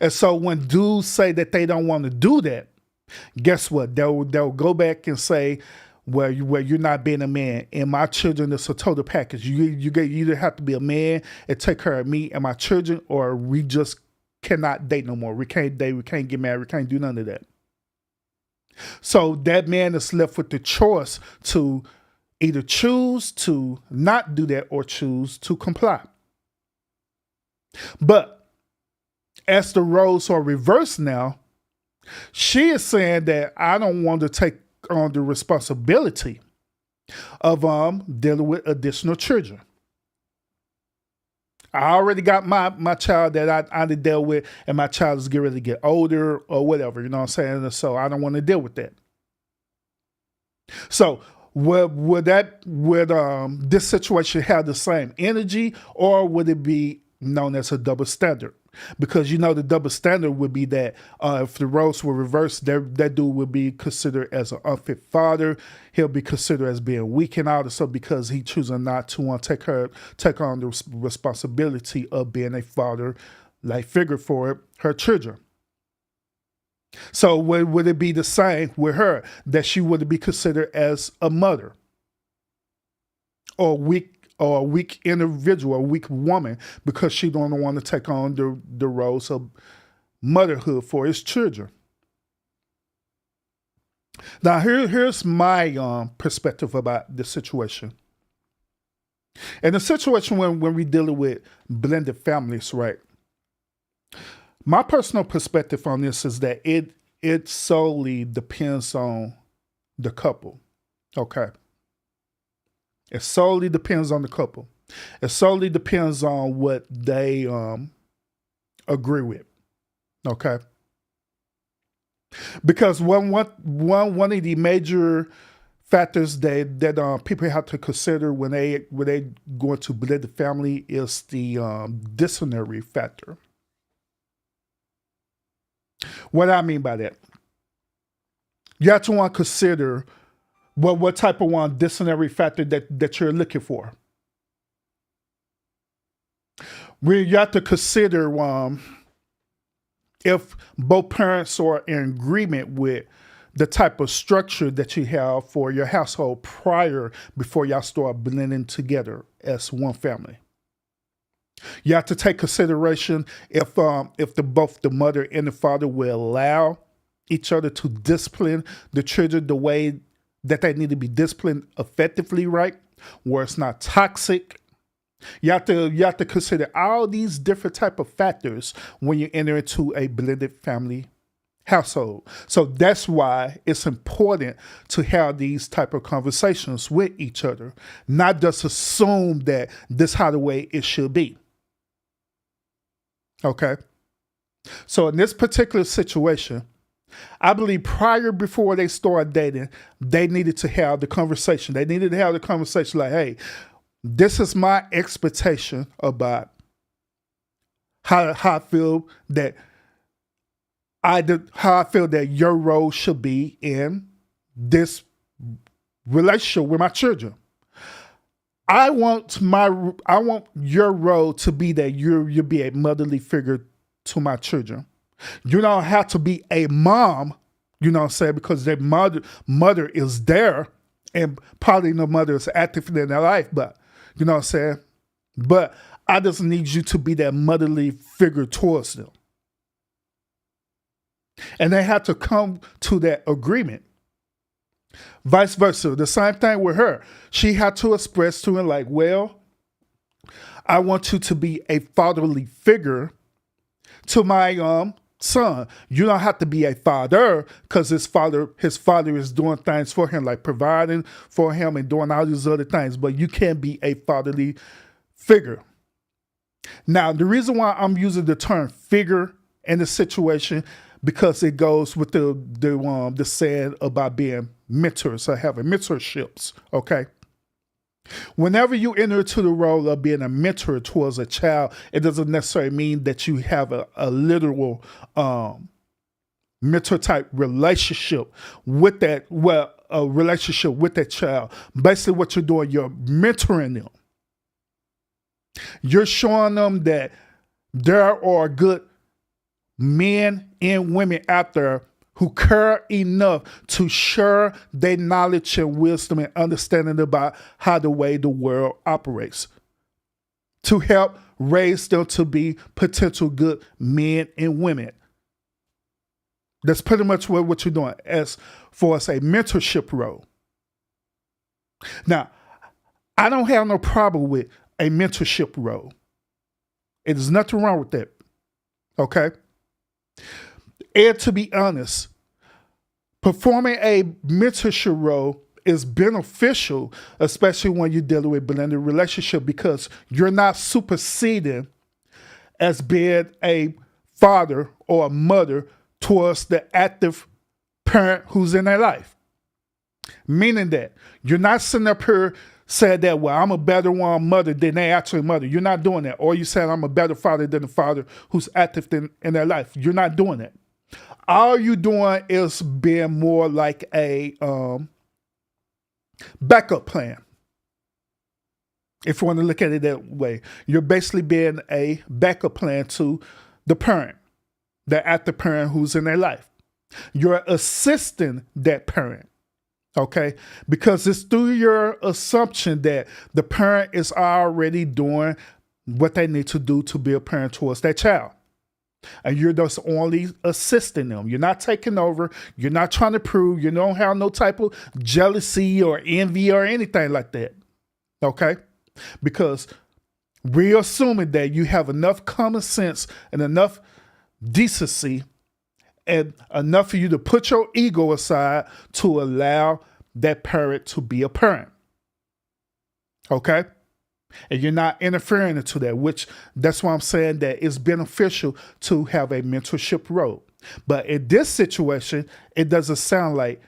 And so when dudes say that they don't want to do that, guess what? They'll go back and say, where you're not being a man, and my children is a total package. You either have to be a man and take care of me and my children, or we just cannot date no more. We can't date, we can't get married, we can't do none of that. So that man is left with the choice to either choose to not do that or choose to comply. But as the roles are reversed now, she is saying that I don't want to take on the responsibility of dealing with additional children. I already got my child that I dealt with, and my child is getting ready to get older or whatever, you know what I'm saying? So I don't want to deal with that. So would this situation have the same energy, or would it be known as a double standard? Because the double standard would be that if the roles were reversed, that dude would be considered as an unfit father. He'll be considered as being weak and all this stuff because he choosing not to take on the responsibility of being a father, like figure for her children. So would it be the same with her, that she would be considered as a mother or a weak individual, a weak woman, because she don't want to take on the roles of motherhood for his children? Now, here's my perspective about the situation. In the situation when we're dealing with blended families, right? My personal perspective on this is that it solely depends on the couple, okay? It solely depends on the couple. It solely depends on what they agree with, okay? Because one of the major factors that people have to consider when they go into blended family is the disciplinary factor. What I mean by that, you have to want to consider what type of disciplinary factor that you're looking for. You have to consider if both parents are in agreement with the type of structure that you have for your household before y'all start blending together as one family. You have to take consideration if both the mother and the father will allow each other to discipline the children the way that they need to be disciplined effectively, right? Where it's not toxic. You have to consider all these different type of factors when you enter into a blended family household. So that's why it's important to have these type of conversations with each other, not just assume that this is how the way it should be. Okay? So in this particular situation, I believe before they start dating, they needed to have the conversation. They needed to have the conversation like, hey, this is my expectation about how I feel that your role should be in this relationship with my children. I want your role to be that you'll be a motherly figure to my children. You don't have to be a mom, you know what I'm saying, because their mother is there, and probably the mother is active in their life, but you know what I'm saying? But I just need you to be that motherly figure towards them. And they have to come to that agreement. Vice versa, the same thing with her. She had to express to him like, well, I want you to be a fatherly figure to my son. You don't have to be a father because his father is doing things for him, like providing for him and doing all these other things, but you can't be a fatherly figure. Now, the reason why I'm using the term figure in this situation, because it goes with the saying about being mentors or having mentorships, okay? Whenever you enter into the role of being a mentor towards a child, it doesn't necessarily mean that you have a literal mentor type relationship with that, a relationship with that child. Basically what you're doing, you're mentoring them. You're showing them that there are good men and women out there who care enough to share their knowledge and wisdom and understanding about how the way the world operates, to help raise them to be potential good men and women. That's pretty much what you're doing as far as a mentorship role. Now, I don't have no problem with a mentorship role. There's nothing wrong with that. Okay? And to be honest, performing a mentorship role is beneficial, especially when you're dealing with blended relationship, because you're not superseding as being a father or a mother towards the active parent who's in their life. Meaning that you're not sitting up here saying that, well, I'm a better one mother than they actually mother. You're not doing that. Or you saying I'm a better father than the father who's active in their life. You're not doing that. All you're doing is being more like a backup plan. If you want to look at it that way, you're basically being a backup plan to the parent, the active parent who's in their life. You're assisting that parent. Okay, because it's through your assumption that the parent is already doing what they need to do to be a parent towards that child. And you're just only assisting them. You're not taking over. You're not trying to prove. You don't have no type of jealousy or envy or anything like that. Okay, because we're assuming that you have enough common sense and enough decency and enough for you to put your ego aside to allow that parent to be a parent. Okay? And you're not interfering into that, which that's why I'm saying that it's beneficial to have a mentorship role. But in this situation, it doesn't sound like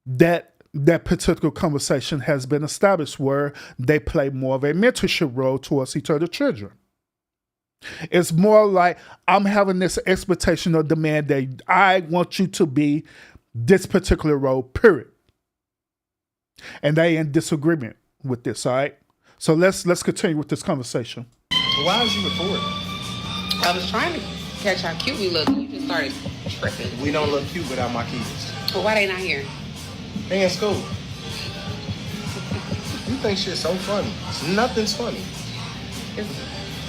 that particular conversation has been established where they play more of a mentorship role towards each other's children. It's more like I'm having this expectation or demand that I want you to be this particular role, period. And they in disagreement with this, all right? So let's continue with this conversation. Why was you recording? I was trying to catch how cute we look. You just started tripping. We don't look cute without my kids. But why they not here? They in school. You think shit's so funny. Nothing's funny.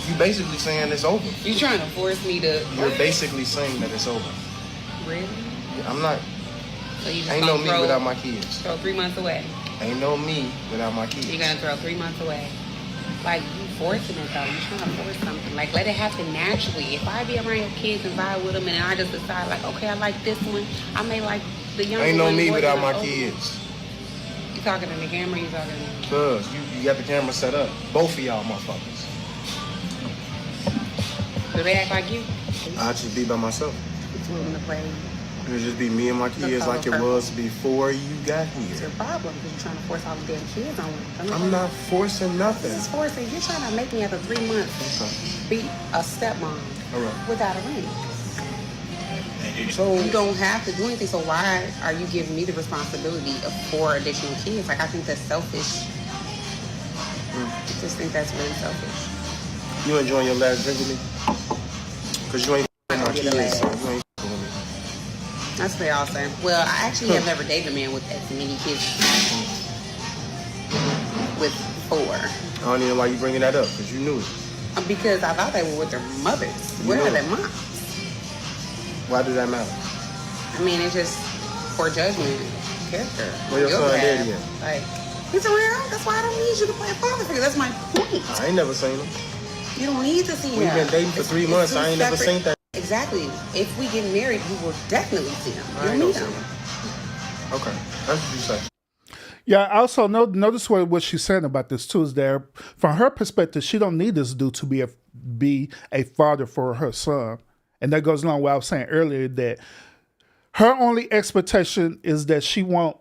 You basically saying it's over. You trying to force me to... You're basically saying that it's over. Really? I'm not... So you just Ain't no gonna me without my kids. Throw 3 months away. Ain't no me without my kids. You're gonna throw 3 months away. Like, you forcing it though. You're trying to force something. Like, let it happen naturally. If I be around your kids and vibe with them and I just decide, like, okay, I like this one. I may like the younger one. Ain't no me more without than my the older kids. one. You talking to the camera or you talking to me? Cuz, you got the camera set up. Both of y'all motherfuckers. Do they act like you? I'll just be by myself. It's willing to play. It'll just be me and my kids like it was before you got It's your here. problem because you're trying to force all the damn kids on me. I'm not forcing nothing. This is forcing. You're trying to make me after 3 months be a stepmom All right. without a ring. So, You don't have to do anything. So why are you giving me the responsibility of 4 additional kids? Like, I think that's selfish. I just think that's really selfish. you enjoying your last drink with me? Because you ain't with my Get a kids, so laugh. you ain't with me. That's what they all say. Well, I actually have never dated a man with as many kids. With 4. I don't even know why you bringing that up, because you knew it. Because I thought they were with their mothers. Where know are it. their moms? Why does that matter? I mean, it's just poor judgment, character. Where your on son behalf. daddy at? Like, he's around. That's why I don't need you to play a father figure. That's my point. I ain't never seen him. You don't need to see We've him. been dating for 3 months. two I ain't never separate- seen that. Exactly. If we get married, you will definitely see him. I You'll ain't meet gonna him. see him. Okay. That's what you say. Yeah, I also notice what she's saying about this too is that from her perspective, she don't need this dude to be a father for her son. And that goes along with what I was saying earlier that her only expectation is that she want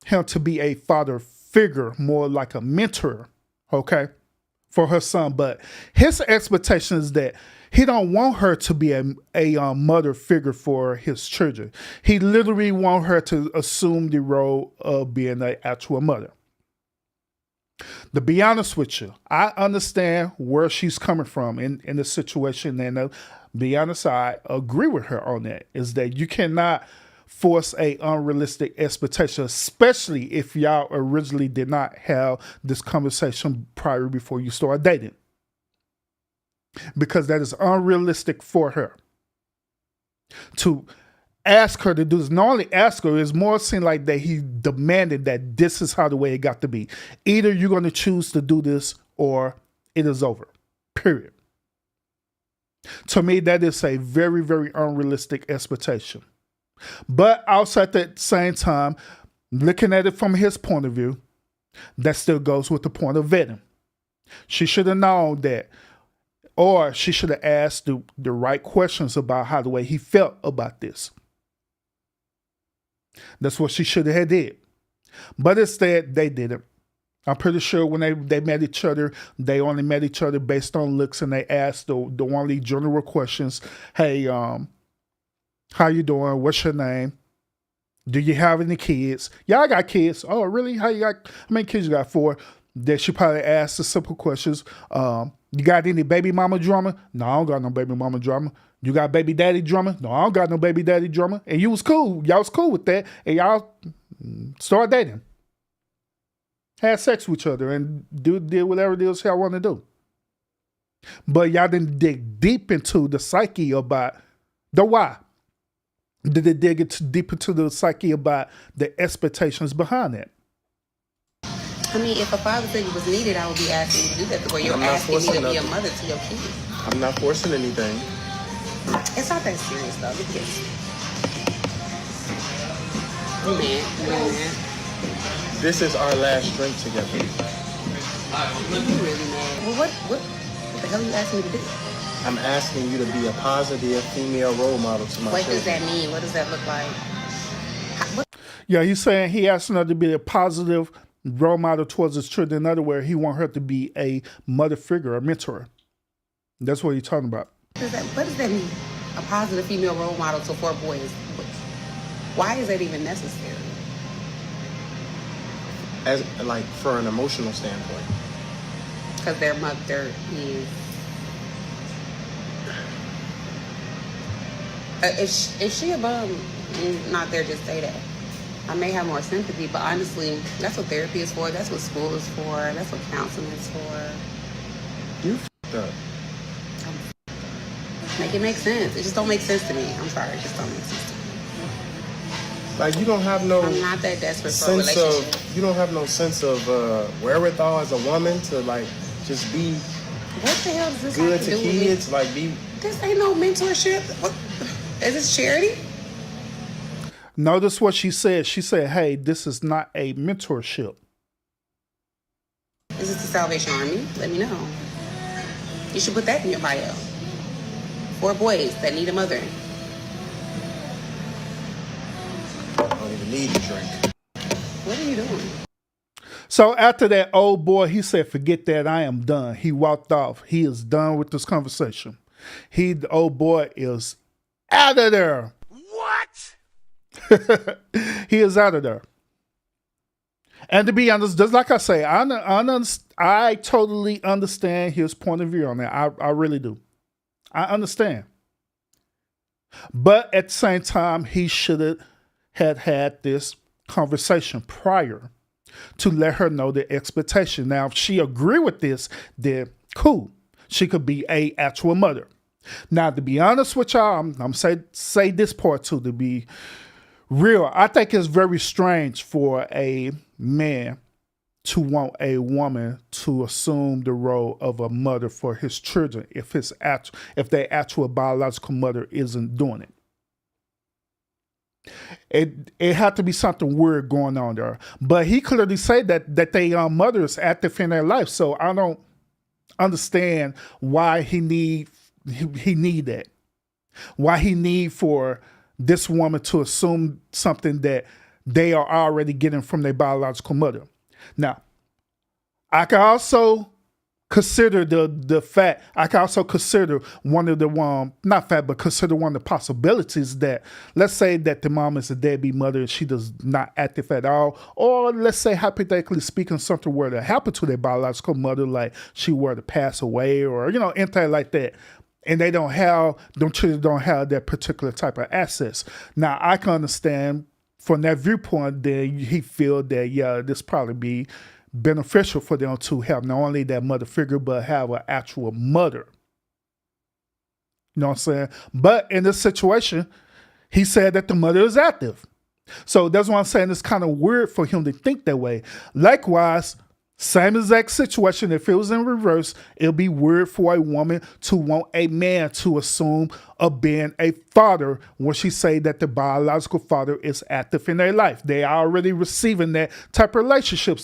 him to be a father figure, more like a mentor, okay, for her son. But his expectation is that he don't want her to be a mother figure for his children. He literally want her to assume the role of being an actual mother. To be honest with you, I understand where she's coming from in the situation. And be honest, I agree with her on that, is that you cannot force a unrealistic expectation, especially if y'all originally did not have this conversation prior before you start dating. Because that is unrealistic for her. To ask her to do this, not only ask her, it's more seem like that he demanded that this is how the way it got to be. Either you're going to choose to do this or it is over. Period. To me, that is a very, very unrealistic expectation. But also at the same time, looking at it from his point of view, that still goes with the point of vetting. She should have known that, or she should have asked the right questions about how the way he felt about this. That's what she should have did. But instead, they didn't. I'm pretty sure when they met each other, they only met each other based on looks, and they asked the only general questions. Hey, how you doing? What's your name? Do you have any kids? Yeah, I got kids. Oh, really? How many kids you got? 4. Then she probably asked the simple questions. You got any baby mama drama? No, I don't got no baby mama drama. You got baby daddy drama? No, I don't got no baby daddy drama. And you was cool. Y'all was cool with that. And y'all started dating. Had sex with each other and did whatever it is y'all want to do. But y'all didn't dig deep into the psyche about the why. Did they dig deep into the psyche about the expectations behind that? I mean, if a father figure was needed, I would be asking you to do that. The way you're asking me to be a mother to your kids. I'm not forcing anything. It's not that serious, though. Look at you. Man. This is our last drink together. You really mad. Well, what the hell are you asking me to do? I'm asking you to be a positive female role model to my What children. does that mean? What does that look like? Yeah, he's saying he asked her to be a positive role model towards his children. In other words, he want her to be a mother figure, a mentor. That's what he's talking about. What does that mean? A positive female role model to 4 boys. Why is that even necessary? As like for an emotional standpoint. Because their mother is. If she a bum and not there, just say that. I may have more sympathy, but honestly, that's what therapy is for. That's what school is for. That's what counseling is for. You f***ed up. Make it make sense. It just don't make sense to me. I'm sorry, it just don't make sense to me. Like you don't have no I'm not that desperate for a sense relationship. of you don't have no sense of wherewithal as a woman to like just be What the hell does this good have to to do with me? kids, like be. This ain't no mentorship. What? Is this charity? Notice what she said. She said, hey, this is not a mentorship. Is this the Salvation Army? Let me know. You should put that in your bio. 4 boys that need a mother. I don't even need to drink. What are you doing? So after that old boy, he said, forget that, I am done. He walked off. He is done with this conversation. The old boy is out of there. What? He is out of there. And to be honest, just like I say, I totally understand his point of view on that. I really do. I understand. But at the same time, he should have had this conversation prior to let her know the expectation. Now, if she agree with this, then cool. She could be a actual mother. Now, to be honest with y'all, I'm say this part too, to be real. I think it's very strange for a man to want a woman to assume the role of a mother for his children if their actual biological mother isn't doing it. It had to be something weird going on there. But he clearly said that they mother is active in their life. So I don't understand why he need that. Why he need for this woman to assume something that they are already getting from their biological mother. Now, I can also consider the fact. I can also consider one of the not fact, but consider one of the possibilities that, let's say that the mom is a deadbeat mother and she does not active at all, or let's say hypothetically speaking, something were to happen to their biological mother, like she were to pass away, or anything like that. And them children don't have that particular type of access. Now I can understand from that viewpoint that he feel that this probably be beneficial for them to have not only that mother figure, but have an actual mother. You know what I'm saying? But in this situation, he said that the mother is active. So that's why I'm saying it's kind of weird for him to think that way. Likewise, same exact situation, if it was in reverse, it'll be weird for a woman to want a man to assume of being a father when she say that the biological father is active in their life. They are already receiving that type of relationship.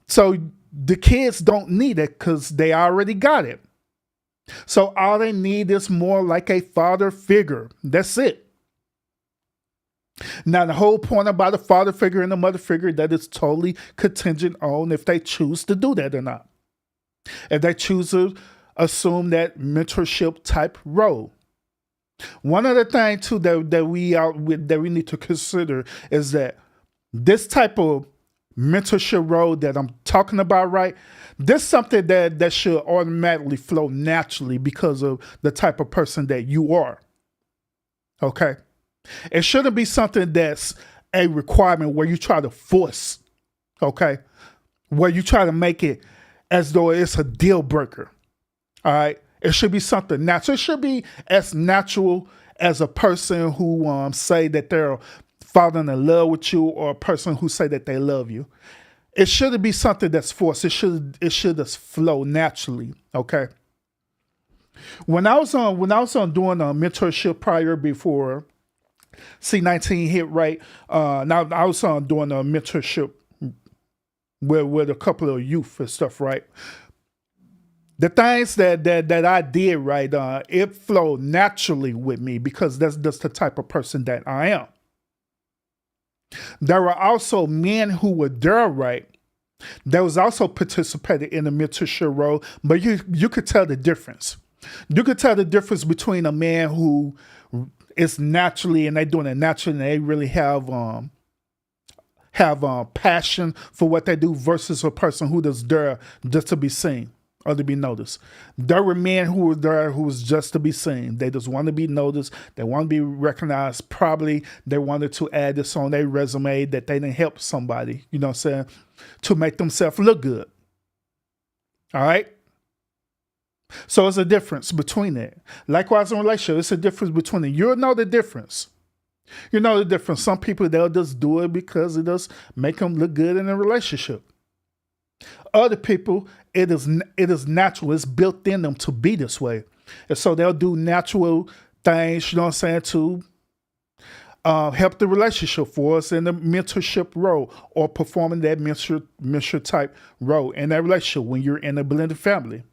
So the kids don't need it because they already got it. So all they need is more like a father figure. That's it. Now, the whole point about the father figure and the mother figure, that is totally contingent on if they choose to do that or not. If they choose to assume that mentorship type role. One other thing too that we need to consider is that this type of mentorship role that I'm talking about, right? This is something that should automatically flow naturally because of the type of person that you are. Okay? It shouldn't be something that's a requirement where you try to force, okay? Where you try to make it as though it's a deal breaker, all right? It should be something natural. It should be as natural as a person who say that they're falling in love with you, or a person who say that they love you. It shouldn't be something that's forced. It should just flow naturally, okay? When I was on doing a mentorship prior before C19 hit, right? Now I was doing a mentorship with a couple of youth and stuff, right? The things that I did, right, it flowed naturally with me because that's the type of person that I am. There were also men who were there, right, that was also participated in the mentorship role, but you could tell the difference. You could tell the difference between a man who is naturally, and they doing it naturally, and they really have passion for what they do, versus a person who is there just to be seen or to be noticed. There were men who were there who was just to be seen. They just want to be noticed. They want to be recognized. Probably they wanted to add this on their resume that they didn't help somebody, you know what I'm saying, to make themselves look good. All right? So it's a difference between that. Likewise in relationship, it's a difference between it. You'll know the difference. You know the difference. Some people, they'll just do it because it does make them look good in a relationship. Other people, it is natural. It's built in them to be this way. And so they'll do natural things, you know what I'm saying, to help the relationship for us in the mentorship role, or performing that mentor type role in that relationship when you're in a blended family.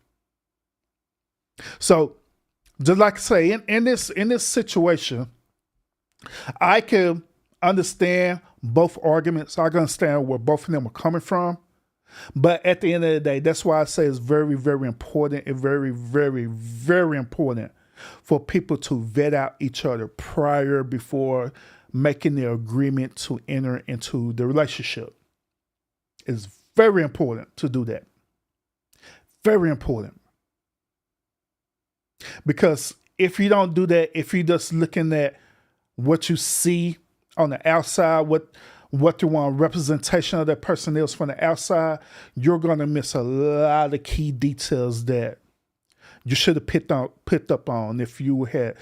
So, just like I say, in this situation, I can understand both arguments. I can understand where both of them are coming from. But at the end of the day, that's why I say it's very, very important and very, very, very important for people to vet out each other before making the agreement to enter into the relationship. It's very important to do that. Very important. Because if you don't do that, if you're just looking at what you see on the outside, what the representation of that person is from the outside, you're going to miss a lot of key details that you should have picked up on if you had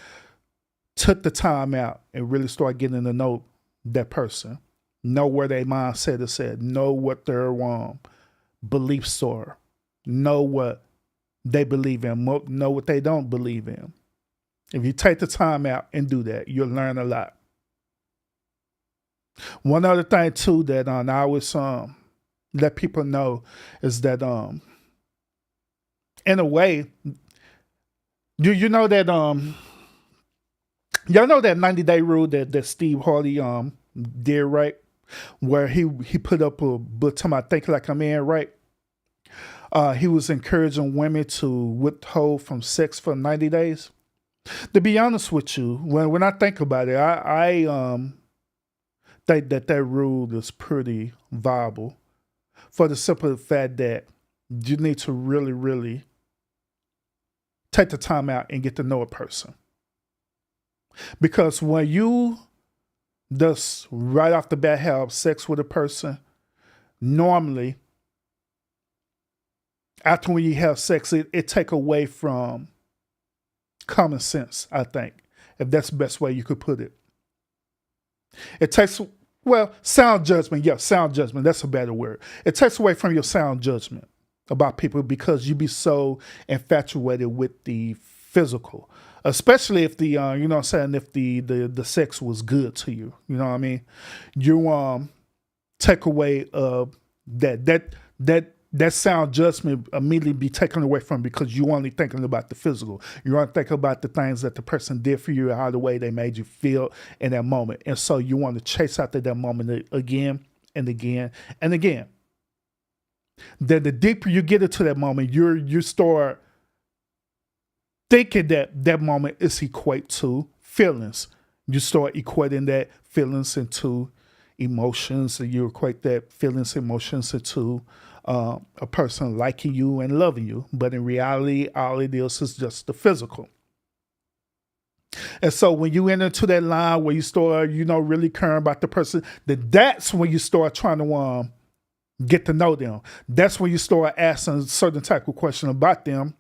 took the time out and really start getting to know that person. Know where their mindset is at. Know what their beliefs are. Know what they believe in. Know what they don't believe in. If you take the time out and do that, you'll learn a lot. One other thing too that I always let people know is that in a way, you know that y'all know that 90-day rule that Steve Harvey did, right? Where he put up a book talking about Think Like a Man, right? he was encouraging women to withhold from sex for 90 days. To be honest with you, when I think about it, I think that rule is pretty viable for the simple fact that you need to really, really take the time out and get to know a person. Because when you just right off the bat have sex with a person, normally after when you have sex, it take away from common sense, I think, if that's the best way you could put it. It takes, sound judgment. Yeah, sound judgment. That's a better word. It takes away from your sound judgment about people because you be so infatuated with the physical, especially if the, you know what I'm saying, if the sex was good to you, you know what I mean? You take away that sound judgment immediately be taken away from because you only thinking about the physical. You want to think about the things that the person did for you, how the way they made you feel in that moment. And so you want to chase after that moment again and again and again. Then the deeper you get into that moment, you start thinking that moment is equate to feelings. You start equating that feelings into emotions, and you equate that feelings, emotions into a person liking you and loving you. But in reality, all it is just the physical. And so when you enter into that line where you start, really caring about the person, that's when you start trying to get to know them. That's when you start asking a certain type of question about them.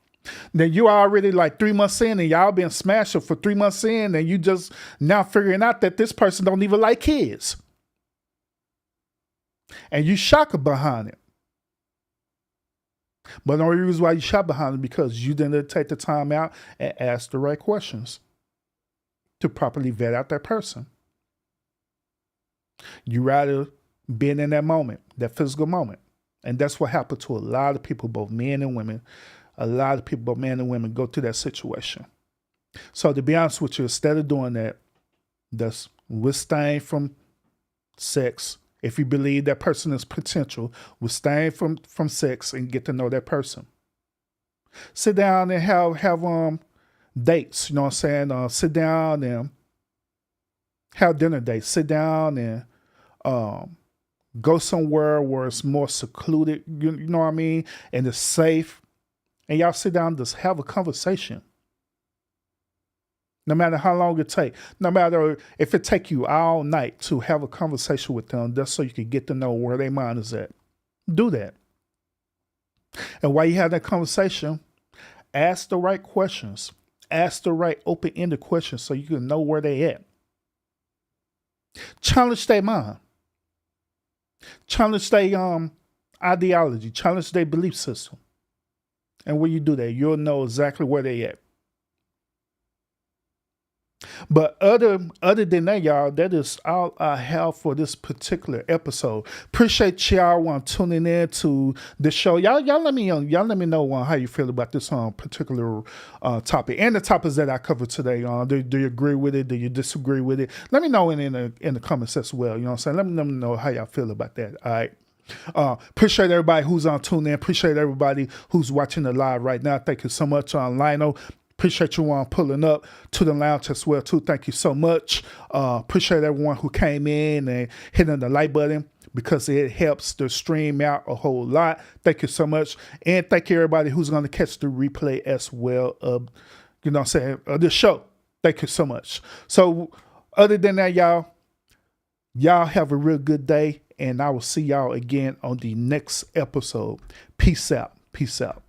Then you already like 3 months in and y'all been smashing for 3 months in, and you just now figuring out that this person don't even like kids. And you shocked behind it. But the only reason why you shot behind it because you didn't take the time out and ask the right questions to properly vet out that person. You rather been in that moment, that physical moment. And that's what happened to a lot of people, both men and women. A lot of people, both men and women, go through that situation. So to be honest with you, instead of doing that, just withstaying from sex. If you believe that person is potential, withstand from sex and get to know that person. Sit down and have dates, you know what I'm saying? Sit down and have dinner dates. Sit down and go somewhere where it's more secluded, you know what I mean? And it's safe. And y'all sit down and just have a conversation. No matter how long it takes, no matter if it take you all night to have a conversation with them, just so you can get to know where their mind is at. Do that. And while you have that conversation, ask the right questions. Ask the right open-ended questions so you can know where they at. Challenge their mind. Challenge their ideology. Challenge their belief system. And when you do that, you'll know exactly where they at. But other than that, y'all, that is all I have for this particular episode. Appreciate y'all tuning in to the show. Y'all let me know how you feel about this particular topic and the topics that I covered today. Do you agree with it? Do you disagree with it? Let me know in the comments as well. You know what I'm saying? Let me know how y'all feel about that. All right. Appreciate everybody who's tuning in. Appreciate everybody who's watching the live right now. Thank you so much, Lionel. Appreciate you pulling up to the lounge as well, too. Thank you so much. Appreciate everyone who came in and hitting the like button because it helps the stream out a whole lot. Thank you so much. And thank you, everybody who's going to catch the replay as well of, this show. Thank you so much. So other than that, y'all have a real good day. And I will see y'all again on the next episode. Peace out. Peace out.